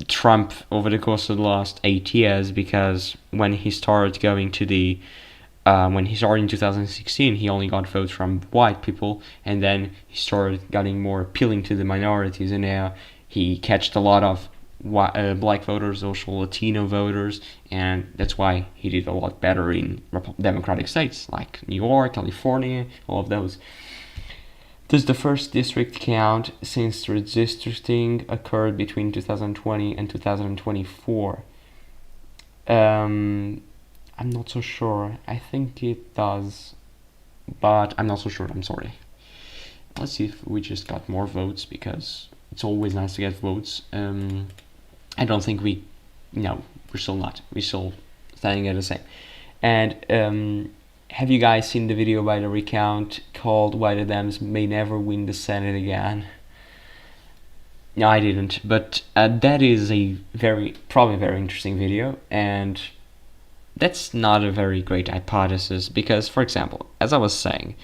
Trump over the course of the last 8 years, because when he started going to when he started in 2016, he only got votes from white people, and then he started getting more appealing to the minorities, and now he catched a lot of black voters, also Latino voters, and that's why he did a lot better in Democratic states like New York, California, all of those. This is the first district count since redistricting occurred between 2020 and 2024. I'm not so sure. I think it does, but I'm not so sure. I'm sorry. Let's see if we just got more votes, because it's always nice to get votes. I don't think no, we're still not. We're still standing at the same. And have you guys seen the video by the recount called "Why the Dems May Never Win the Senate Again"? No, I didn't, but that is probably a very interesting video, and that's not a very great hypothesis, because, for example, as I was saying,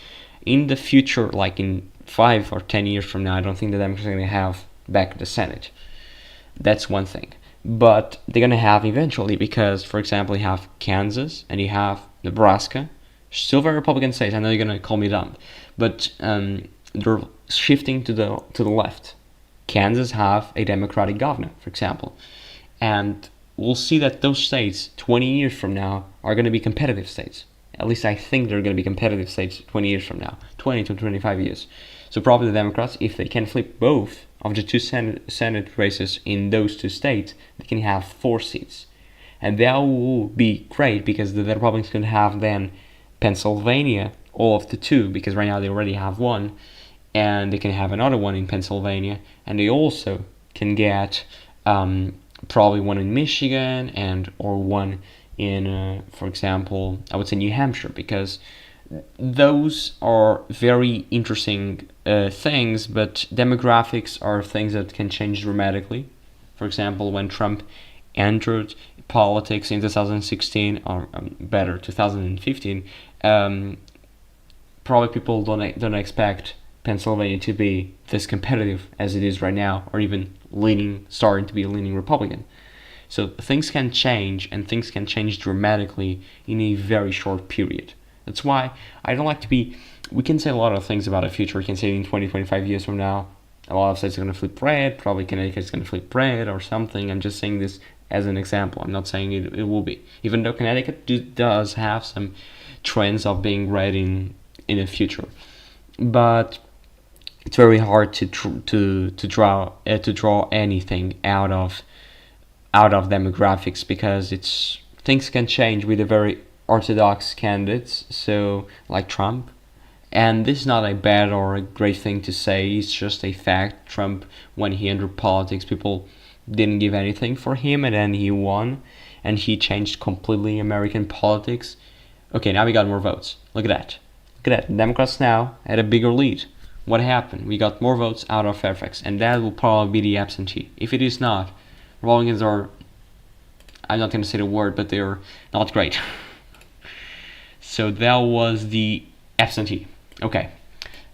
in the future, like in 5 or 10 years from now, I don't think the Democrats are going to have back the Senate. That's one thing. But they're going to have eventually, because, for example, you have Kansas and you have Nebraska, still very Republican states. I know you're going to call me dumb, but they're shifting to the left. Kansas have a Democratic governor, for example. And we'll see that those states 20 years from now are going to be competitive states. At least I think they're going to be competitive states 20 years from now, 20 to 25 years. So probably the Democrats, if they can flip both of the two Senate races in those two states, they can have 4 seats. And that will be great, because the Republicans can have then Pennsylvania, all of the 2, because right now they already have 1, and they can have another one in Pennsylvania, and they also can get probably 1 in Michigan or 1 in, for example, I would say New Hampshire, because those are very interesting things, but demographics are things that can change dramatically. For example, when Trump entered politics in 2016, or better, 2015, probably people don't expect Pennsylvania to be this competitive as it is right now, or even starting to be leaning Republican. So things can change, and things can change dramatically in a very short period. That's why I don't like to be... We can say a lot of things about the future. We can say in 20, 25 years from now, a lot of states are going to flip red. Probably Connecticut's going to flip red or something. I'm just saying this as an example. I'm not saying it will be. Even though Connecticut does have some trends of being red in the future. But it's very hard to draw anything out of demographics, because things can change with the very orthodox candidates, so like Trump. And this is not a bad or a great thing to say, it's just a fact. Trump, when he entered politics, people didn't give anything for him, and then he won, and he changed completely American politics. Okay, now we got more votes. Look at that. Look at that. Democrats now had a bigger lead. What happened? We got more votes out of Fairfax, and that will probably be the absentee. If it is not, Republicans are... I'm not going to say the word, but they're not great. So that was the absentee. Okay,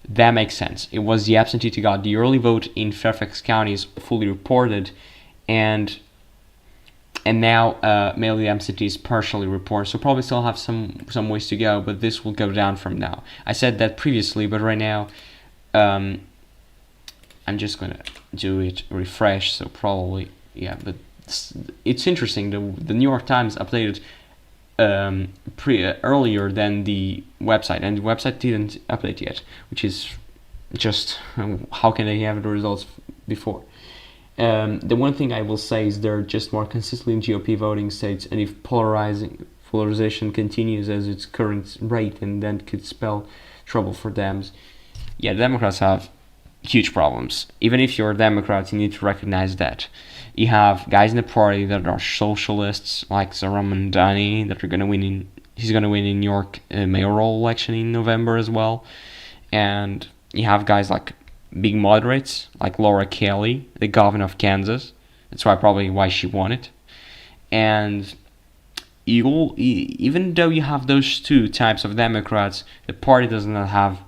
that makes sense. It was the absentee who got the early vote in Fairfax County is fully reported, and now mail-in absentee is partially reported. So probably still have some ways to go, but this will go down from now. I said that previously, but right now I'm just going to do it refresh. So probably, yeah, but it's interesting. The New York Times updated earlier than the website, and the website didn't update yet, which is just how can they have the results before? The one thing I will say is they're just more consistently in GOP voting states, and if polarization continues as its current rate, and then could spell trouble for them. Yeah, the Democrats have huge problems. Even if you're a Democrat, you need to recognize that. You have guys in the party that are socialists, like Zoran Mandani, that are gonna win in. He's gonna win in New York mayoral election in November as well, and you have guys like big moderates, like Laura Kelly, the governor of Kansas. That's probably why she won it. And even though you have those two types of Democrats, the party does not have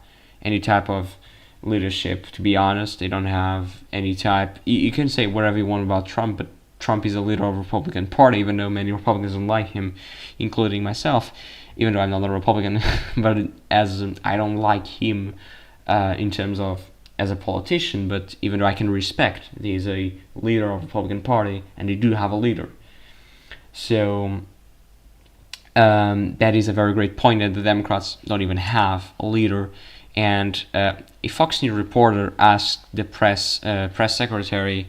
any type of leadership. To be honest, they don't have any type. You can say whatever you want about Trump, but Trump is a leader of the Republican Party, even though many Republicans don't like him, including myself. Even though I'm not a Republican, but as I don't like him in terms of as a politician, but even though I can respect, he is a leader of the Republican Party, and they do have a leader. So that is a very great point that the Democrats don't even have a leader. And a Fox News reporter asked the press secretary,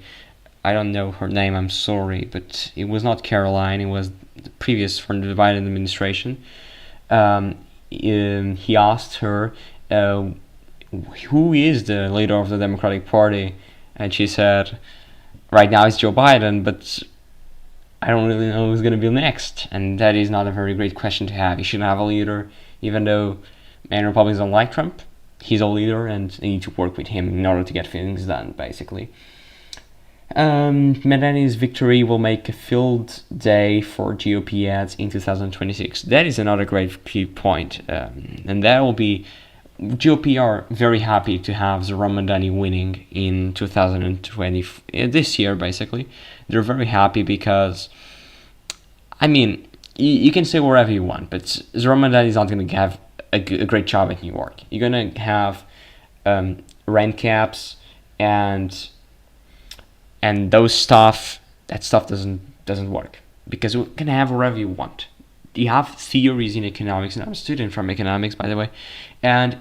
I don't know her name, I'm sorry, but it was not Caroline, it was the previous from the Biden administration. He asked her, who is the leader of the Democratic Party? And she said, right now it's Joe Biden, but I don't really know who's going to be next. And that is not a very great question to have. You shouldn't have a leader, even though many Republicans don't like Trump. He's a leader, and they need to work with him in order to get things done, basically. Mandani's victory will make a field day for GOP ads in 2026. That is another great key point. And that will be... GOP are very happy to have Zoran Mandani winning in 2020, this year, basically. They're very happy because, I mean, you can say whatever you want, but Zoran Mandani is not going to have a great job at New York. You're going to have rent caps and those stuff. That stuff doesn't work because you can have whatever you want. You have theories in economics, and I'm a student from economics, by the way, and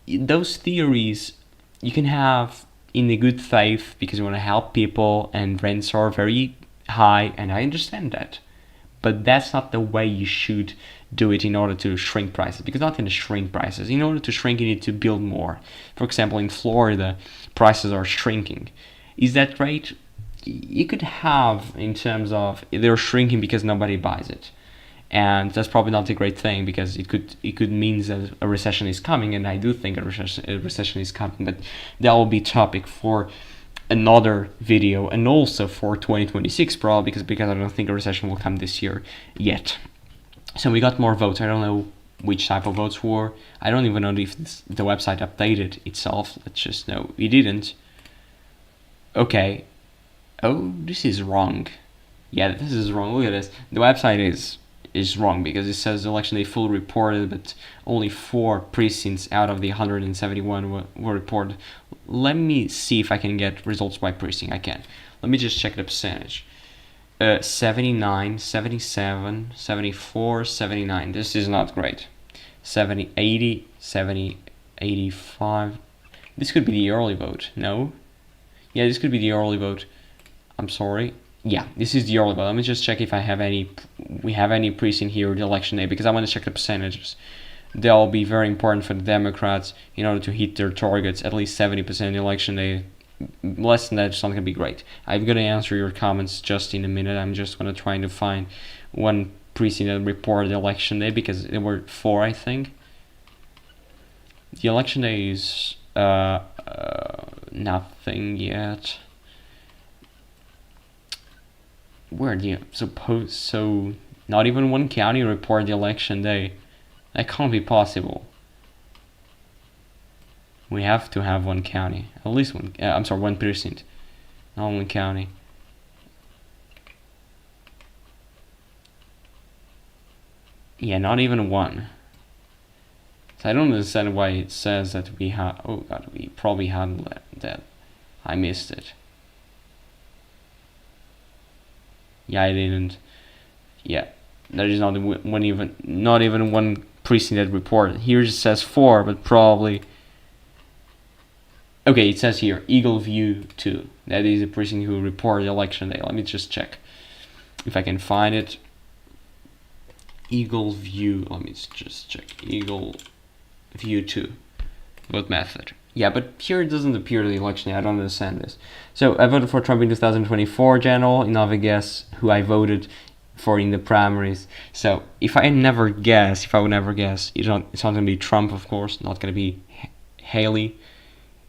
those theories you can have in a good faith because you want to help people, and rents are very high, and I understand that. But that's not the way you should do it in order to shrink prices, because not going to shrink prices. In order to shrink, you need to build more. For example, in Florida, prices are shrinking. Is that great? You could have, in terms of they're shrinking because nobody buys it. And that's probably not a great thing, because it could mean that a recession is coming, and I do think a recession is coming, but that will be topic for another video, and also for 2026 probably, because I don't think a recession will come this year yet. So we got more votes. I don't know which type of votes were. I don't even know if the website updated itself. Let's just know it didn't. Okay. Oh, this is wrong. Yeah, this is wrong. Look at this. The website is wrong, because it says election day full reported, but only 4 precincts out of the 171 were reported. Let me see if I can get results by precinct. I can. Let me just check the percentage. 79, 77, 74, 79. This is not great. 70, 80, 70, 85. This could be the early vote. No? Yeah, this could be the early vote. I'm sorry. Yeah, this is the early vote. Let me just check if we have any precinct here the election day, because I want to check the percentages. They'll be very important for the Democrats in order to hit their targets, at least 70% the election day. Less than that, it's not going to be great. I'm going to answer your comments just in a minute. I'm just going to try to find one precinct that reported the election day, because there were 4, I think. The election day is nothing yet. Where do you suppose? So not even one county reported the election day. That can't be possible. We have to have one county, at least one. I'm sorry, one precinct, not one county. Yeah, not even one. So I don't understand why it says that we have. Oh God, we probably had that. I missed it. Yeah, I didn't. Yeah, there is not even one precinct that reported. Here it says 4, but probably. Okay, it says here Eagle View 2. That is a precinct who reported election day. Let me just check if I can find it. Eagle View. Let me just check. Eagle View 2. vote method. Yeah, but here it doesn't appear the election. I don't understand this. So I voted for Trump in 2024 general. And now I guess who I voted for in the primaries. So if I would never guess, it's not gonna be Trump, of course. Not gonna be Haley.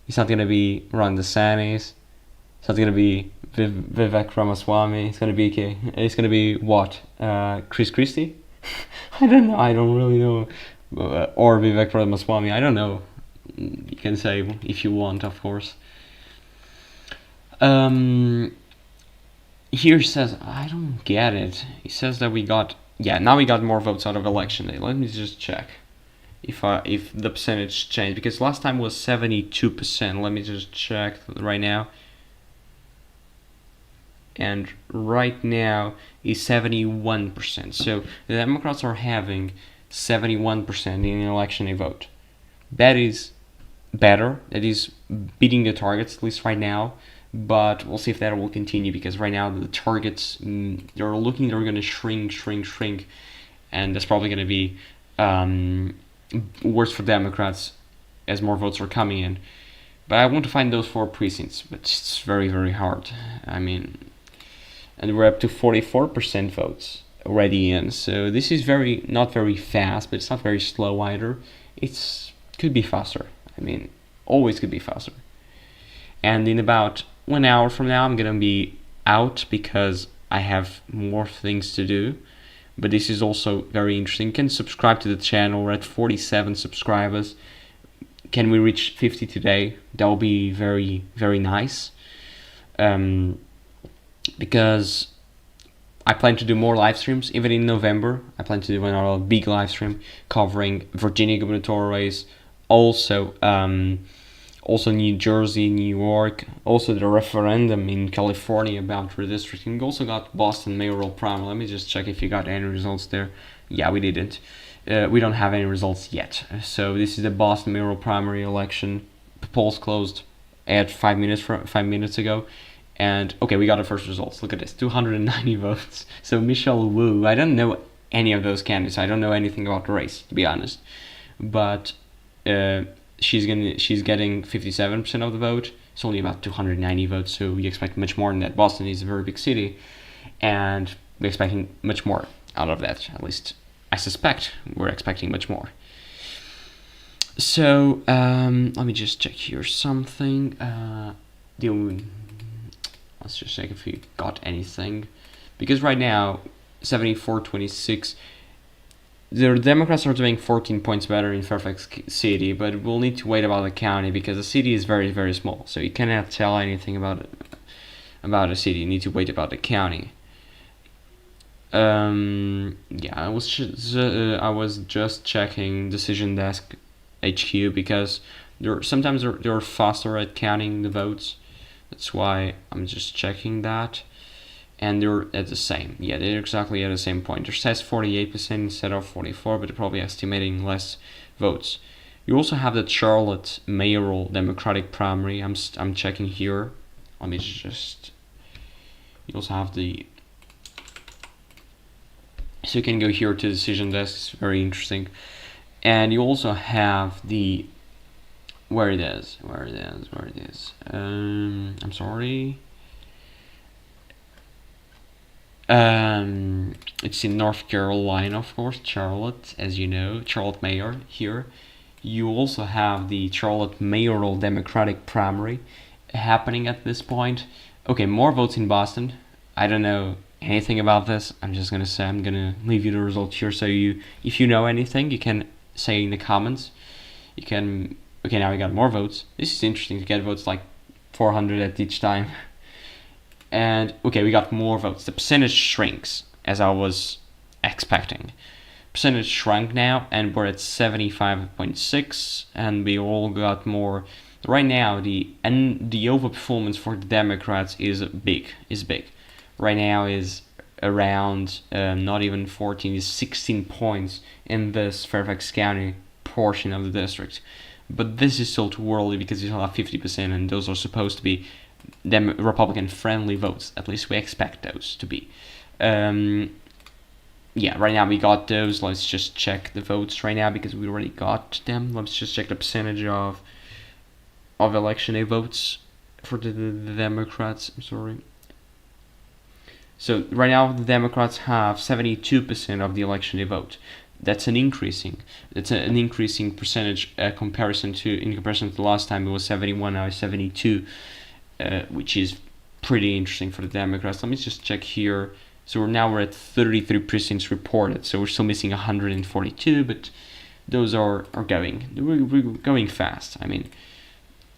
It's not gonna be Ron DeSantis. It's not gonna be Vivek Ramaswamy. It's gonna be what? Chris Christie? I don't know. I don't really know. Or Vivek Ramaswamy. I don't know. You can say if you want, of course. Here it says, I don't get it. It says that now we got more votes out of election day. Let me just check if the percentage changed, because last time was 72%. Let me just check right now. And right now is 71%. So the Democrats are having 71% in an election day vote. That is better. That is beating the targets, at least right now. But we'll see if that will continue, because right now the targets, they're going to shrink. And that's probably going to be worse for Democrats as more votes are coming in. But I want to find those 4 precincts, but it's very, very hard. I mean, and we're up to 44% votes already in. So this is not very fast, but it's not very slow either. Could be faster. I mean, always could be faster. And in about 1 hour from now, I'm gonna be out because I have more things to do. But this is also very interesting. You can subscribe to the channel. We're at 47 subscribers. Can we reach 50 today? That will be very, very nice. Because I plan to do more live streams, even in November. I plan to do another big live stream covering Virginia gubernatorial race, also New Jersey, New York, also the referendum in California about redistricting. We also got Boston mayoral primary. Let me just check if you got any results there. Yeah, we didn't. We don't have any results yet. So this is the Boston mayoral primary election. The polls closed at 5 minutes ago. And okay, we got our first results. Look at this, 290 votes. So Michelle Wu, I don't know any of those candidates. I don't know anything about the race, to be honest. But she's getting 57% of the vote. It's only about 290 votes, so we expect much more than that. Boston is a very big city, and we're expecting much more out of that. At least I suspect we're expecting much more. So let me just check here something. Let's just check if we got anything, because right now 74-26. The Democrats are doing 14 points better in Fairfax City, but we'll need to wait about the county because the city is very, very small. So you cannot tell anything about a city. You need to wait about the county. Yeah, I was just checking Decision Desk HQ because sometimes they're faster at counting the votes. That's why I'm just checking that. And they're at the same. Yeah, they're exactly at the same point. It says 48% instead of 44%, but they're probably estimating less votes. You also have the Charlotte mayoral Democratic primary. I'm checking here. Let me just. You also have the. So you can go here to Decision Desk. It's very interesting. And you also have the. Where it is. I'm sorry. It's in North Carolina, of course, Charlotte, as you know, Charlotte mayor here. You also have the Charlotte mayoral Democratic primary happening at this point. Okay, more votes in Boston. I don't know anything about this. I'm gonna leave you the results here. So if you know anything, you can say in the comments. Okay, now we got more votes. This is interesting to get votes like 400 at each time. And okay, we got more votes. The percentage shrinks as I was expecting. Percentage shrunk now, and we're at 75.6, and we all got more. Right now, the overperformance for the Democrats is big. Right now is around not even 14, is 16 points in this Fairfax County portion of the district. But this is still too early because you still have 50%, and those are supposed to be Republican friendly votes. At least we expect those to be. yeah, right now we got those. Let's just check the votes right now because we already got them. Let's just check the percentage of election day votes for the Democrats. I'm sorry. So right now the Democrats have 72% of the election day vote. That's an increasing. That's an increasing percentage comparison to in comparison to the last time. It was 71, now it's 72, which is pretty interesting for the Democrats. Let me just check here. So we're at 33 precincts reported. So we're still missing 142, but those are going. We're going fast. I mean,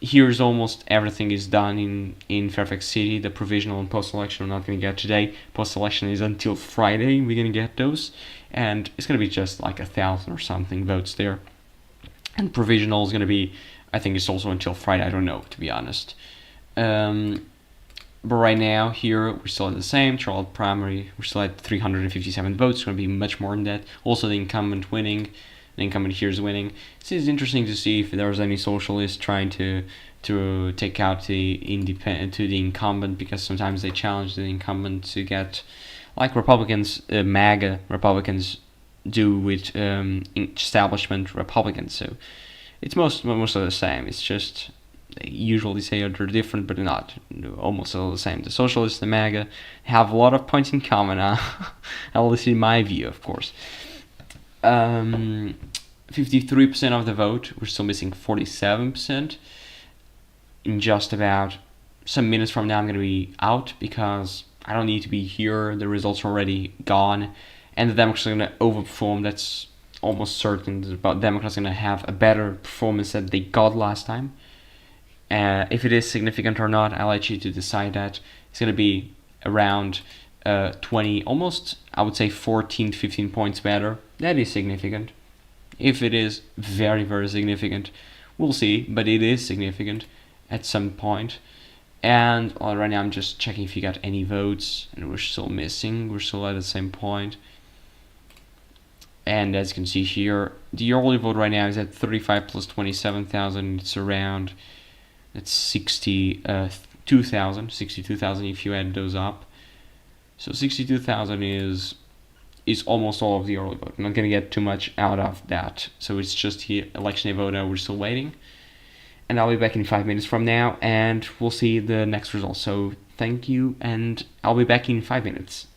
here's almost everything is done in Fairfax City. The provisional and post-election I'm not going to get today. Post-election is until Friday. We're going to get those. And it's going to be just like 1,000 or something votes there. And provisional is going to be, I think it's also until Friday. I don't know, to be honest. But right now, here, we're still at the same. Charlotte primary, we're still at 357 votes. It's going to be much more than that. Also, the incumbent winning. The incumbent here is winning. It's interesting to see if there's any socialists trying to take out the incumbent, because sometimes they challenge the incumbent to get, like Republicans, MAGA Republicans do with establishment Republicans. So it's most of the same. It's just they usually say they're different, but they're not. They're almost all the same. The socialists, the MAGA, have a lot of points in common. At least in my view, of course. 53% of the vote. We're still missing 47%. In just about some minutes from now, I'm going to be out because I don't need to be here. The results are already gone, and the Democrats are going to overperform. That's almost certain. The Democrats are going to have a better performance than they got last time. If it is significant or not, I'll let you to decide that. It's going to be around 20, almost, I would say 14 to 15 points better. That is significant. If it is very, very significant, we'll see, but it is significant at some point. And right now I'm just checking if you got any votes, and we're still missing. We're still at the same point. And as you can see here, the early vote right now is at 35 plus 27,000. It's around, that's 62,000 if you add those up. So 62,000 is almost all of the early vote. I'm not going to get too much out of that. So it's just here, election day vote, now we're still waiting. And I'll be back in 5 minutes from now, and we'll see the next results. So thank you, and I'll be back in 5 minutes.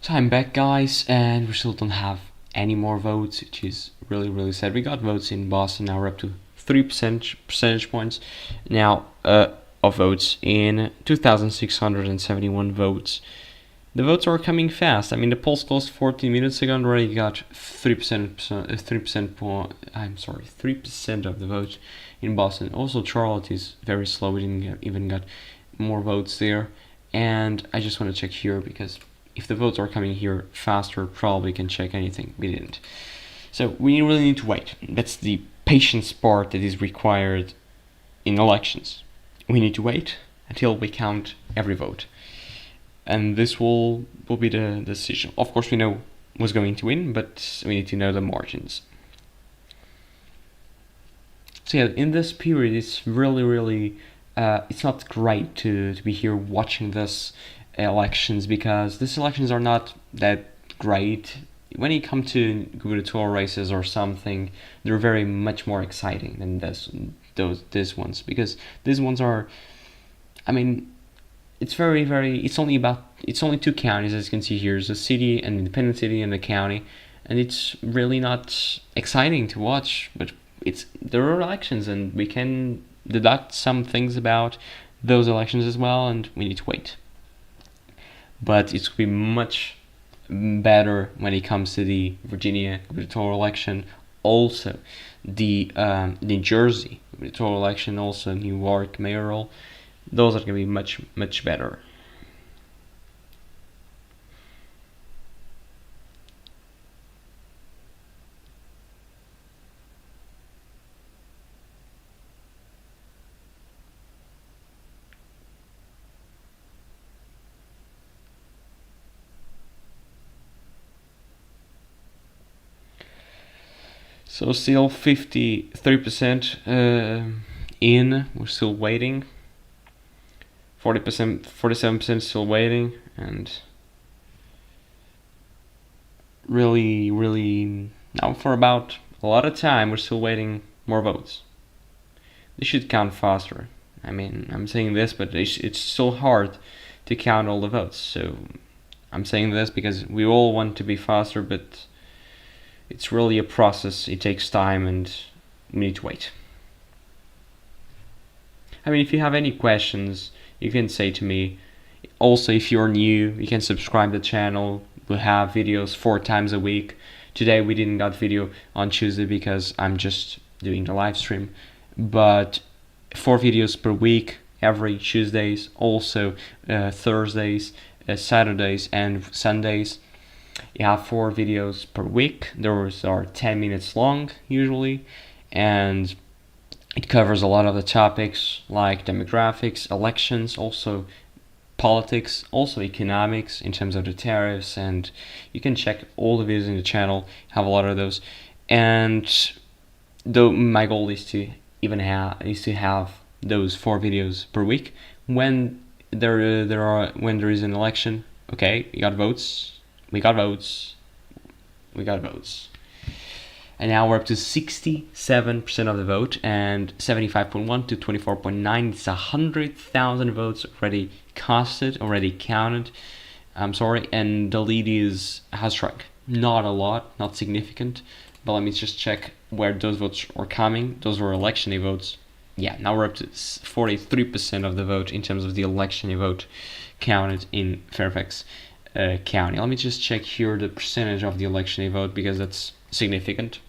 So I'm back, guys, and we still don't have any more votes, which is really sad. We got votes in Boston. Now we're up to 3% percentage points now of votes in 2,671 votes. The votes are coming fast. I mean, the polls closed 14 minutes ago and already got 3% of the vote in Boston. Also, Charlotte is very slow. We didn't even got more votes there. And I just want to check here because if the votes are coming here faster, probably can check anything. We didn't. So we really need to wait. That's the patience part that is required in elections. We need to wait until we count every vote. And this will be the decision. Of course, we know who's going to win, but we need to know the margins. So yeah, in this period, it's really it's not great to be here watching this elections because these elections are not that great. When you come to gubernatorial races or something, they're very much more exciting than these ones because these ones are, I mean, it's it's only two counties, as you can see here. There's a city, an independent city, and a county, and it's really not exciting to watch. But there are elections, and we can deduct some things about those elections as well, and we need to wait. But it's going to be much better when it comes to the Virginia gubernatorial election, also the New Jersey gubernatorial election, also New York mayoral. Those are going to be much better. So still 53% in. We're still waiting. 40%, 47% still waiting, and really now for about a lot of time we're still waiting more votes. They should count faster. I mean, I'm saying this, but it's still hard to count all the votes. So I'm saying this because we all want to be faster, but it's really a process. It takes time, and we need to wait. I mean, if you have any questions, you can say to me. Also, if you're new, you can subscribe to the channel. We'll have videos 4 times a week. Today we didn't got video on Tuesday because I'm just doing the live stream, but 4 videos per week every Tuesdays, also Thursdays, Saturdays and Sundays. You have 4 videos per week. Those are 10 minutes long usually, and it covers a lot of the topics like demographics, elections, also politics, also economics in terms of the tariffs, and you can check all the videos in the channel, have a lot of those. And though my goal is to have those 4 videos per week when there is an election. Okay, we got votes. And now we're up to 67% of the vote, and 75.1 to 24.9. It's 100,000 votes already casted, already counted. I'm sorry, and the lead has shrunk. Not a lot, not significant, but let me just check where those votes are coming. Those were election votes. Yeah, now we're up to 43% of the vote in terms of the election vote counted in Fairfax County. Let me just check here the percentage of the election vote because that's significant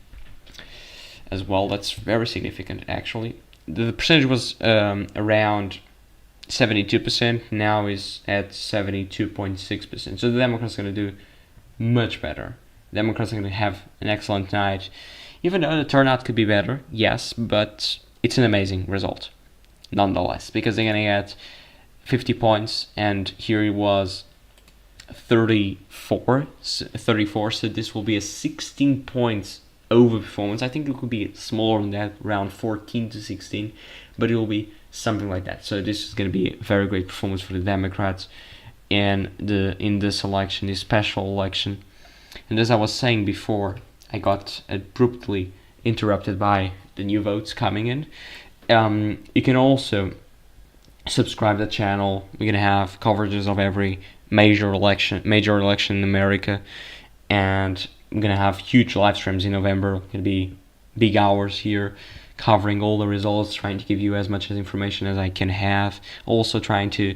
as well. That's very significant actually. The percentage was around 72%, now is at 72.6%. So the Democrats are going to do much better. The Democrats are going to have an excellent night, even though the turnout could be better, yes, but it's an amazing result nonetheless, because they're going to get 50 points, and here it was 34, so this will be a 16 points over performance. I think it could be smaller than that, around 14 to 16, but it will be something like that. So this is going to be a very great performance for the Democrats in this election, this special election. And as I was saying before, I got abruptly interrupted by the new votes coming in. You can also subscribe to the channel. We're going to have coverages of every major election in America, and I'm gonna have huge live streams in November. Gonna be big hours here, covering all the results, trying to give you as much information as I can have. Also trying to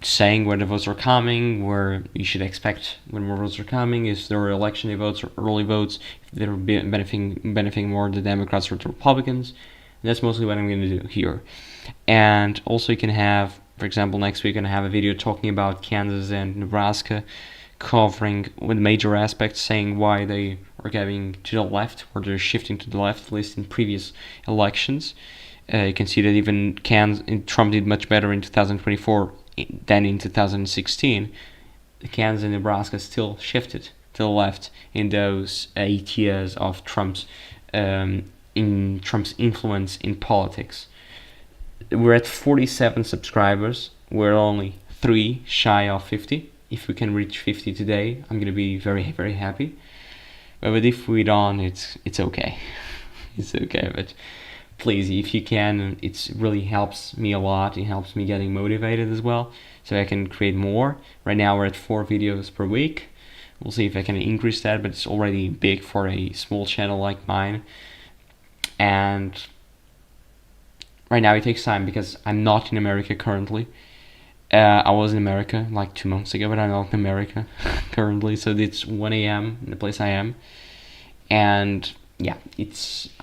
saying where the votes are coming, where you should expect when more votes are coming, if there are election day votes or early votes, if they're benefiting more the Democrats or the Republicans. And that's mostly what I'm going to do here. And also you can have, for example, next week I'm going to have a video talking about Kansas and Nebraska, covering with major aspects, saying why they are going to the left, or they're shifting to the left, at least in previous elections. You can see that even Trump did much better in 2024 than in 2016. Kansas and Nebraska still shifted to the left in those 8 years of Trump's influence in politics. We're at 47 subscribers. We're only 3 shy of 50. If we can reach 50 today, I'm gonna be very, very happy. But if we don't, it's okay. It's okay. But please, if you can, it really helps me a lot. It helps me getting motivated as well, so I can create more. Right now we're at 4 videos per week. We'll see if I can increase that, but it's already big for a small channel like mine. And right now it takes time because I'm not in America currently. I was in America like 2 months ago, but I'm not in America currently. So it's 1 a.m. in the place I am, and yeah,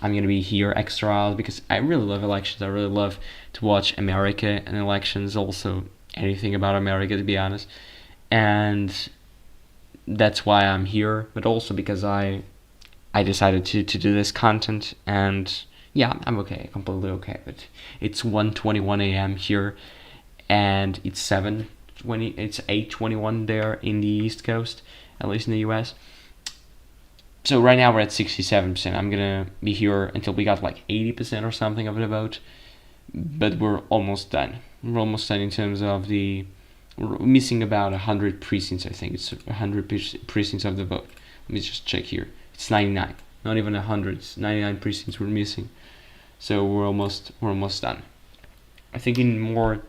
I'm gonna be here extra hours because I really love elections. I really love to watch America and elections, also anything about America, to be honest. And that's why I'm here, but also because I decided to do this content, and yeah, I'm okay, completely okay. But it's 1:21 a.m. here, and it's 8:21 there in the East Coast, at least in the US. So right now we're at 67%. I'm gonna be here until we got like 80% or something of the vote, but we're almost done. We're almost done in terms of we're missing about 100 precincts. I think it's 100 precincts of the vote. Let me just check here. It's 99, not even 100. It's 99 precincts we're missing. So we're almost done. I think in more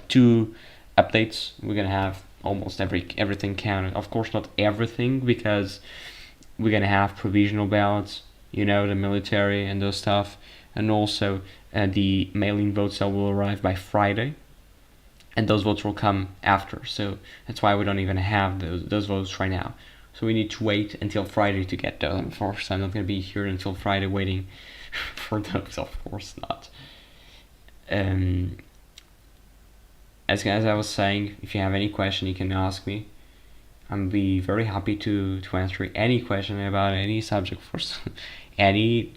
2 updates we're gonna have almost everything counted. Of course, not everything, because we're gonna have provisional ballots, the military and those stuff, and also the mail-in votes that will arrive by Friday, and those votes will come after. So that's why we don't even have those votes right now. So we need to wait until Friday to get those. Of course, I'm not gonna be here until Friday waiting for those. Of course not. As I was saying, if you have any question, you can ask me. I'll be very happy to answer any question about any subject, for any.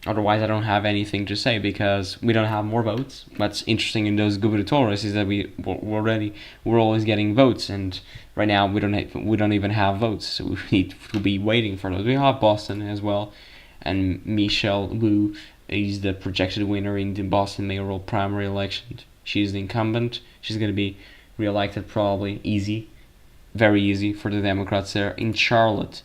Otherwise, I don't have anything to say because we don't have more votes. What's interesting in those gubernatorials is that we're always getting votes, and right now we don't even have votes. So we need to be waiting for those. We have Boston as well, and Michelle Wu is the projected winner in the Boston mayoral primary election. She's the incumbent. She's going to be re-elected probably. Very easy for the Democrats there. In Charlotte,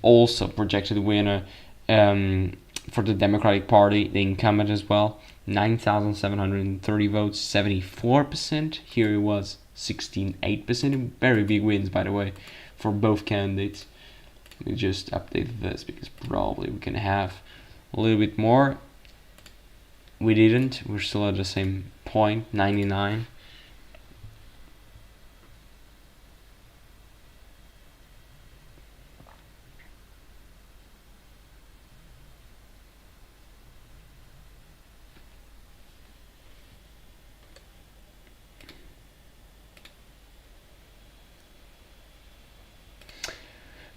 also projected winner for the Democratic Party, the incumbent as well. 9,730 votes, 74%. Here it was 16.8%. Very big wins, by the way, for both candidates. Let me just update this because probably we can have a little bit more. We didn't. We're still at the same point, 99.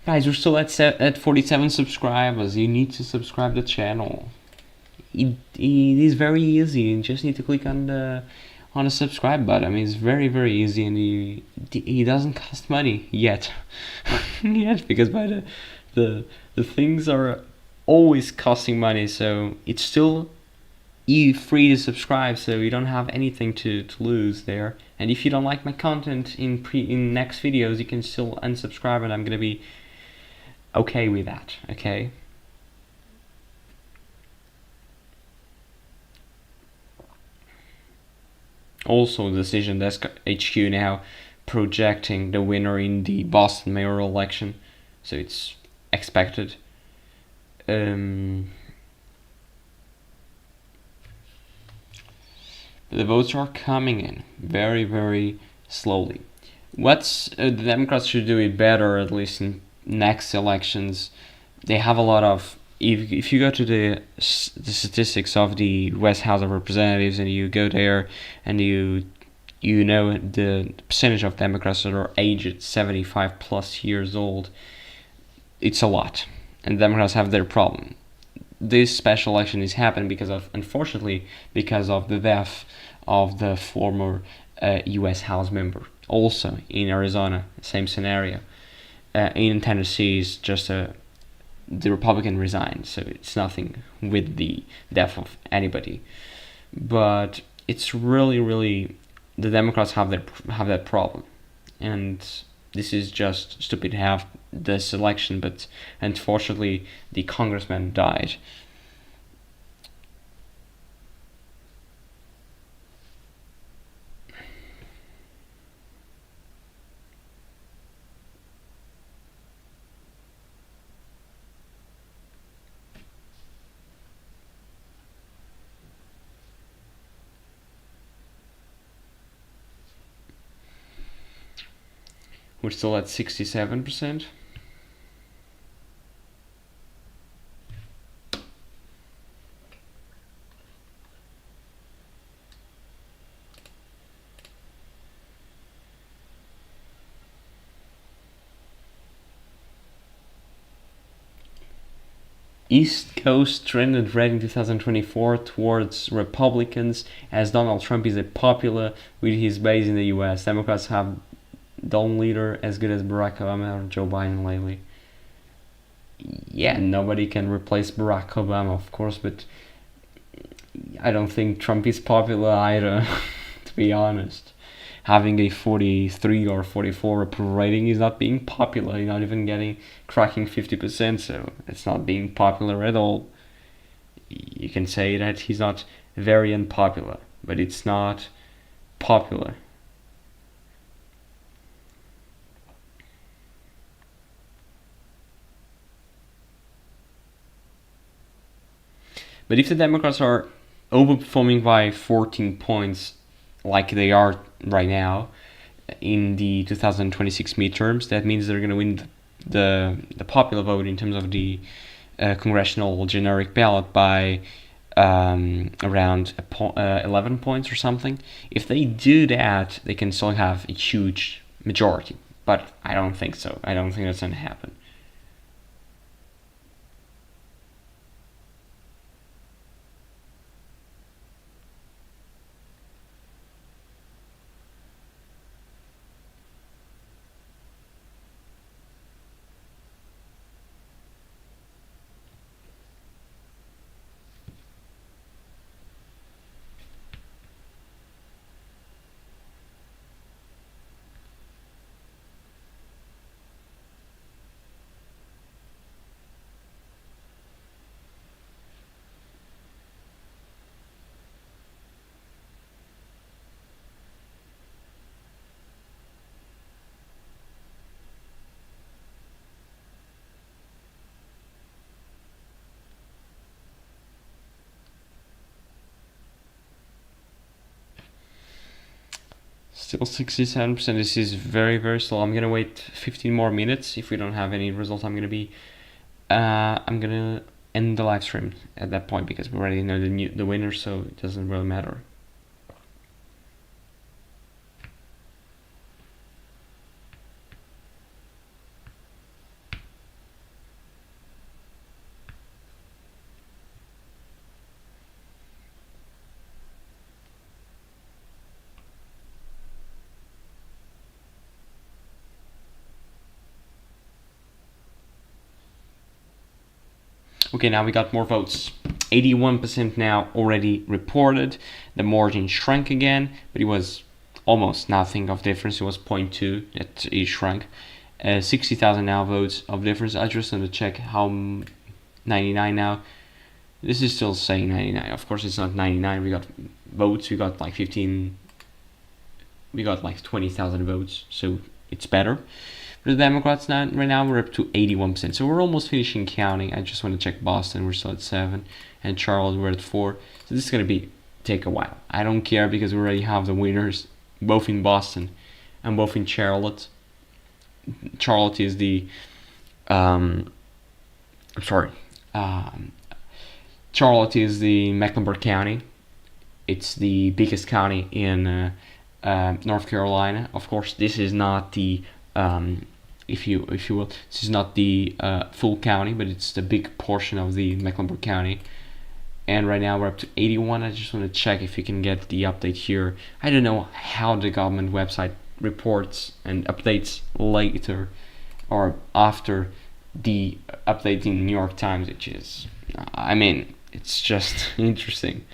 Guys, we're still at 47 subscribers. You need to subscribe to the channel. It is very easy. You just need to click on the subscribe button. I mean, it's very, very easy, and it doesn't cost money yet. Because by the things are always costing money, so it's still free to subscribe, so you don't have anything to lose there. And if you don't like my content in next videos, you can still unsubscribe, and I'm gonna be okay with that. Okay. Also, the Decision Desk HQ now projecting the winner in the Boston mayoral election, so it's expected. The votes are coming in very, very slowly. The Democrats should do it better, at least in next elections. They have a lot of. If you go to the statistics of the U.S. House of Representatives and you go there and you know the percentage of Democrats that are aged 75 plus years old, it's a lot, and Democrats have their problem. This special election is happening unfortunately, because of the death of the former U.S. House member. Also in Arizona, same scenario. In Tennessee, is just the Republican resigned, so it's nothing with the death of anybody. But it's really, really, the Democrats have that problem, and this is just stupid to have this election, but unfortunately the congressman died. We're still at 67%. East Coast trended red in 2024 towards Republicans, as Donald Trump is popular with his base in the US. Democrats have done leader as good as Barack Obama or Joe Biden lately. Yeah, nobody can replace Barack Obama, of course, but I don't think Trump is popular either, to be honest. Having a 43 or 44 approval rating is not being popular. You're not even cracking 50%, so it's not being popular at all. You can say that he's not very unpopular, but it's not popular. But if the Democrats are overperforming by 14 points, like they are right now in the 2026 midterms, that means they're going to win the popular vote in terms of the congressional generic ballot by around 11 points or something. If they do that, they can still have a huge majority. But I don't think so. I don't think that's going to happen. Still 67%. This is very, very slow. I'm gonna wait 15 more minutes. If we don't have any results, I'm gonna end the live stream at that point, because we already know the winner, so it doesn't really matter. Okay, now we got more votes. 81% now already reported. The margin shrank again, but it was almost nothing of difference. It was 0.2 that it shrank. 60,000 now votes of difference. I just want to check how 99 now. This is still saying 99. Of course, it's not 99. We got votes. We got like 15 we got like 20,000 votes, so it's better. For the Democrats now, right now we're up to 81%, so we're almost finishing counting. I just want to check Boston, we're still at 7, and Charlotte we're at 4. So this is gonna take a while. I don't care because we already have the winners both in Boston and both in Charlotte. Charlotte is the Charlotte is the Mecklenburg County. It's the biggest county in North Carolina. Of course, this is not the if you will, this is not the full county, but it's the big portion of the Mecklenburg County. And right now we're up to 81. I just want to check if you can get the update here. I don't know how the government website reports and updates later or after the update in New York Times, which is, I mean, it's just interesting.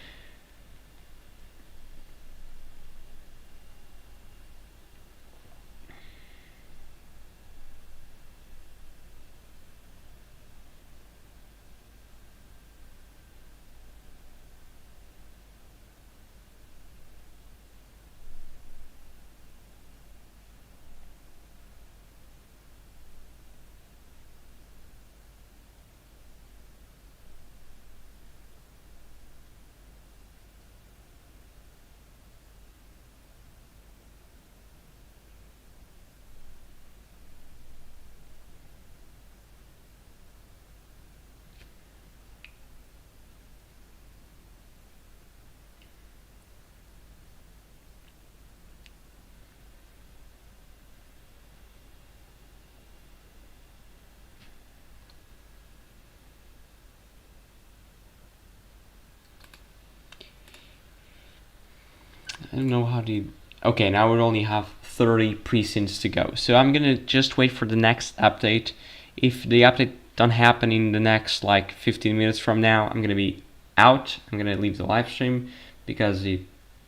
I don't know how to. Okay, now we only have 30 precincts to go. So I'm gonna just wait for the next update. If the update don't happen in the next like 15 minutes from now, I'm gonna be out. I'm gonna leave the live stream because it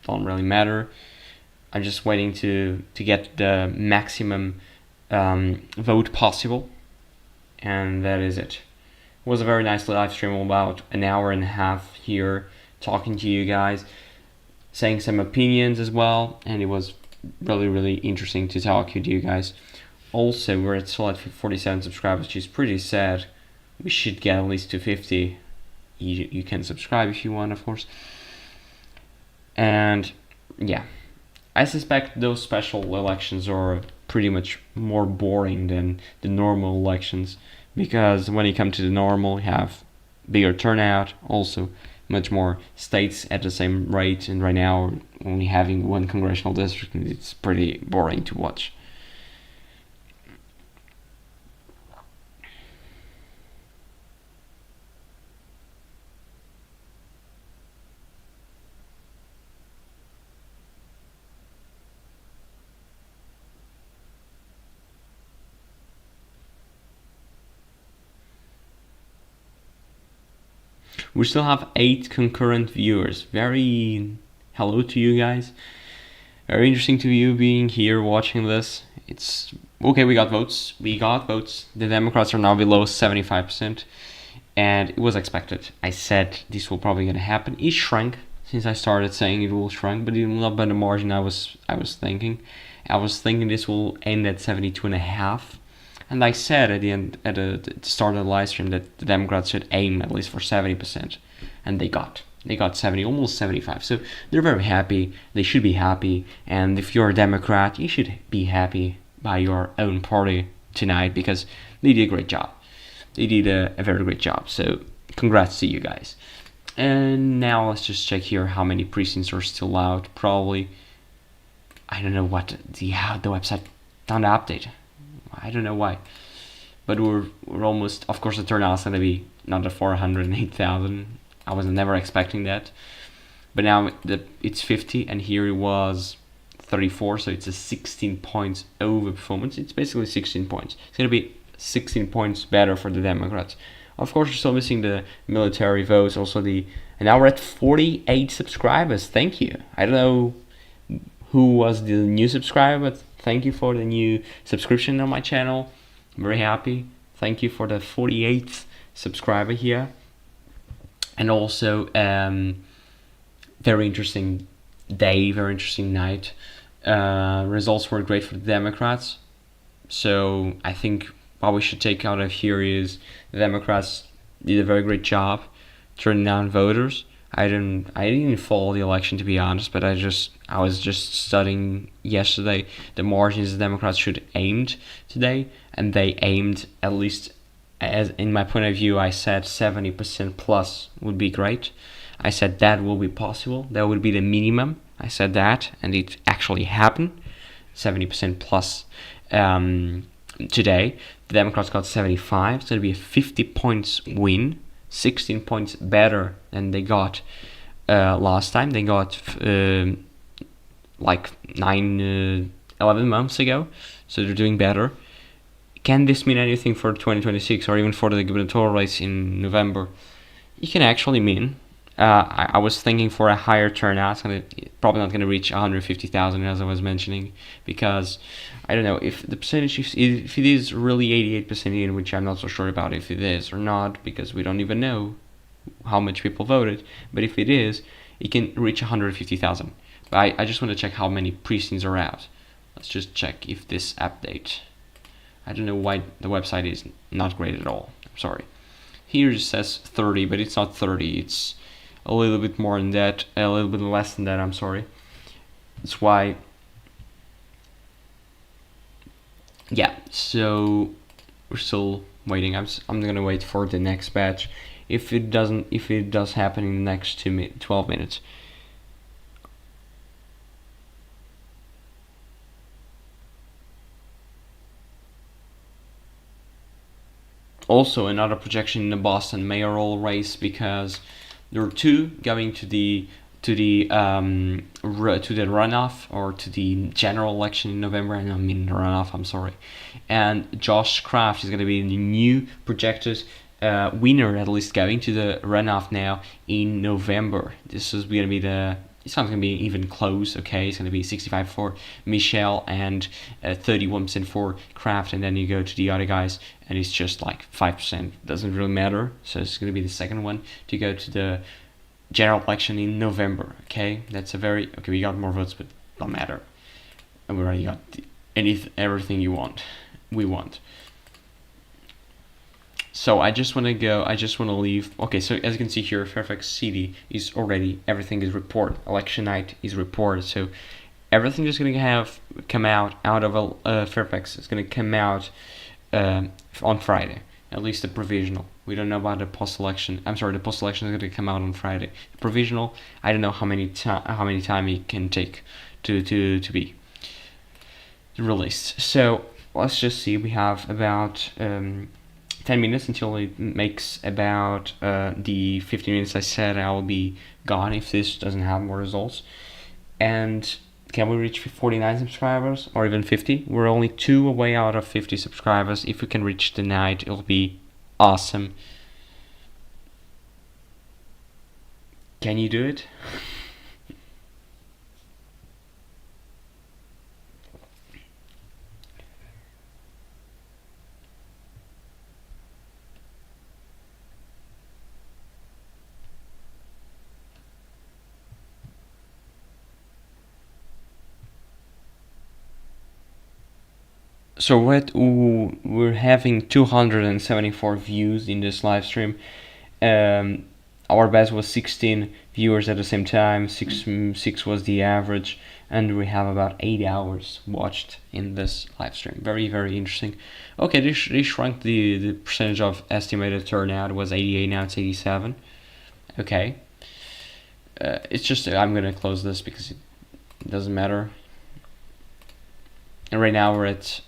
don't really matter. I'm just waiting to get the maximum vote possible, and that is it. It was a very nice live stream, about an hour and a half here, talking to you guys, saying some opinions as well, and it was really interesting to talk with you guys. Also, we're at still at 47 subscribers, which is pretty sad. We should get at least to 50. You can subscribe if you want, of course. And yeah, I suspect those special elections are pretty much more boring than the normal elections, because when you come to the normal, you have bigger turnout, also much more states at the same rate, and right now only having one congressional district, it's pretty boring to watch. We still have 8 concurrent viewers. Very hello to you guys. Very interesting to you being here watching this. It's okay, we got votes. The Democrats are now below 75%, and it was expected. I said this will probably gonna happen. It shrunk since I started saying it will shrunk, but it will not by the margin I was thinking. I was thinking this will end at 72.5. And I said at the start of the live stream that the Democrats should aim at least for 70%, and they got 70, almost 75. So they're very happy. They should be happy. And if you're a Democrat, you should be happy by your own party tonight, because they did a great job. They did a very great job. So congrats to you guys. And now let's just check here how many precincts are still out. Probably, I don't know what how the website don't update. I don't know why, but we're almost. Of course, the turnout's gonna be not 408,000. I was never expecting that, but now it's 50, and here it was 34, so it's a 16 points over performance. It's basically 16 points. It's gonna be 16 points better for the Democrats. Of course, we're still missing the military votes. Also, and now we're at 48 subscribers. Thank you. I don't know who was the new subscriber, but thank you for the new subscription on my channel. I'm very happy. Thank you for the 48th subscriber here. And also, very interesting day, very interesting night. results were great for the Democrats. So I think what we should take out of here is the Democrats did a very great job turning down voters. I didn't follow the election, to be honest, but I was just studying yesterday the margins the Democrats should aimed today, and they aimed, at least as in my point of view, I said 70% plus would be great. I said that will be possible. That would be the minimum. I said that, and it actually happened. 70% plus today. The Democrats got 75, so it'll be a 50 points win, 16 points better than they got last time. They got like 11 months ago, so they're doing better. Can this mean anything for 2026 or even for the gubernatorial race in November? It can actually mean. I was thinking for a higher turnout, and probably not going to reach 150,000 as I was mentioning, because I don't know if the percentage, if it is really 88% in, which I'm not so sure about if it is or not, because we don't even know how much people voted. But if it is, it can reach 150,000. But I just want to check how many precincts are out. Let's just check if this update. I don't know why the website is not great at all. I'm sorry. Here it says 30, but it's not 30. It's a little bit more than that, a little bit less than that, I'm sorry. That's why. Yeah, so we're still waiting. I'm gonna wait for the next batch. If it does happen in the next 12 minutes. Also, another projection in the Boston mayoral race, because there are two going to the runoff, or to the general election in November. I don't mean the runoff, I'm sorry. And Josh Kraft is going to be the new projected winner, at least going to the runoff now in November. This is going to be it's not going to be even close, okay? It's going to be 65 for Michelle and 31% for Kraft, and then you go to the other guys, and it's just like 5%. Doesn't really matter. So it's going to be the second one to go to the general election in November, okay? That's okay, we got more votes, but don't matter. And we already got everything we want. So I just want to leave. Okay, so as you can see here, Fairfax City is already, everything is reported. Election night is reported. So everything is going to come out of Fairfax. It's going to come out on Friday, at least the provisional. We don't know about the post-election. I'm sorry, the post-election is going to come out on Friday. The provisional, I don't know how many time it can take to be released. So let's just see. We have about 10 minutes until it makes about the 15 minutes I said I will be gone if this doesn't have more results. And can we reach 49 subscribers or even 50? We're only 2 away out of 50 subscribers. If we can reach the night, it'll be awesome. Can you do it? So we're having 274 views in this live stream. Our best was 16 viewers at the same time. Six was the average, and we have about 8 hours watched in this live stream. Very, very interesting. Okay, this shrunk the percentage of estimated turnout. It was 88, now it's 87. Okay. It's just I'm gonna close this because it doesn't matter. And right now we're at.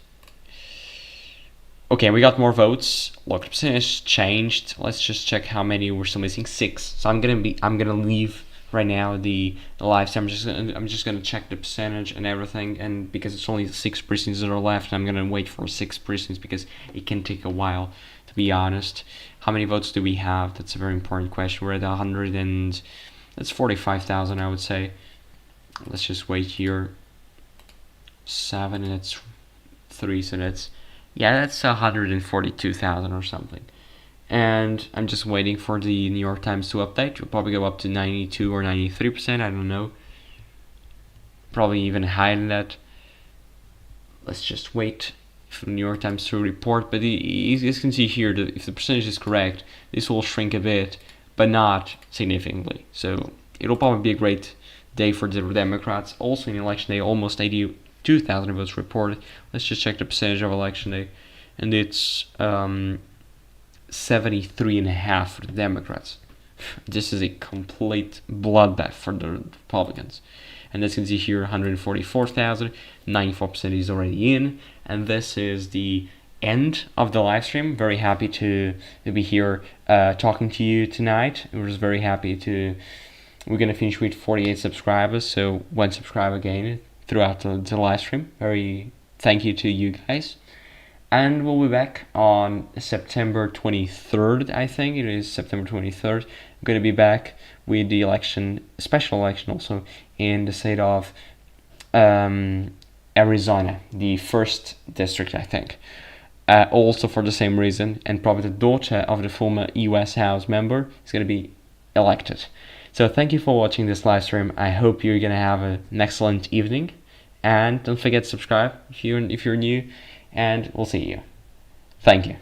Okay, we got more votes. Look, the percentage changed. Let's just check how many we're still missing. 6. So I'm gonna leave right now the live stream. I'm just gonna check the percentage and everything, and because it's only 6 precincts that are left, I'm gonna wait for 6 precincts because it can take a while, to be honest. How many votes do we have? That's a very important question. We're at 100 and that's 45,000, I would say. Let's just wait here. 7 and it's 3, so that's. Yeah, that's 142,000 or something. And I'm just waiting for the New York Times to update. We'll probably go up to 92 or 93%, I don't know. probably even higher than that. Let's just wait for the New York Times to report. But you can see here that if the percentage is correct, this will shrink a bit, but not significantly. So it'll probably be a great day for the Democrats. Also in election day, almost 82,000 votes reported. Let's just check the percentage of election day, and it's 73.5 for the Democrats. This is a complete bloodbath for the Republicans. And as you can see here, 144,000, 94% is already in. And this is the end of the live stream. Very happy to be here talking to you tonight. I was very happy to. We're gonna finish with 48 subscribers, so 1 subscriber gained throughout the live stream. Very thank you to you guys. And we'll be back on September 23rd, I think. It is September 23rd. I'm going to be back with the election, special election also, in the state of Arizona, the 1st district, I think. Also for the same reason, and probably the daughter of the former US House member is going to be elected. So thank you for watching this live stream. I hope you're going to have an excellent evening. And don't forget to subscribe if you're new. And we'll see you. Thank you.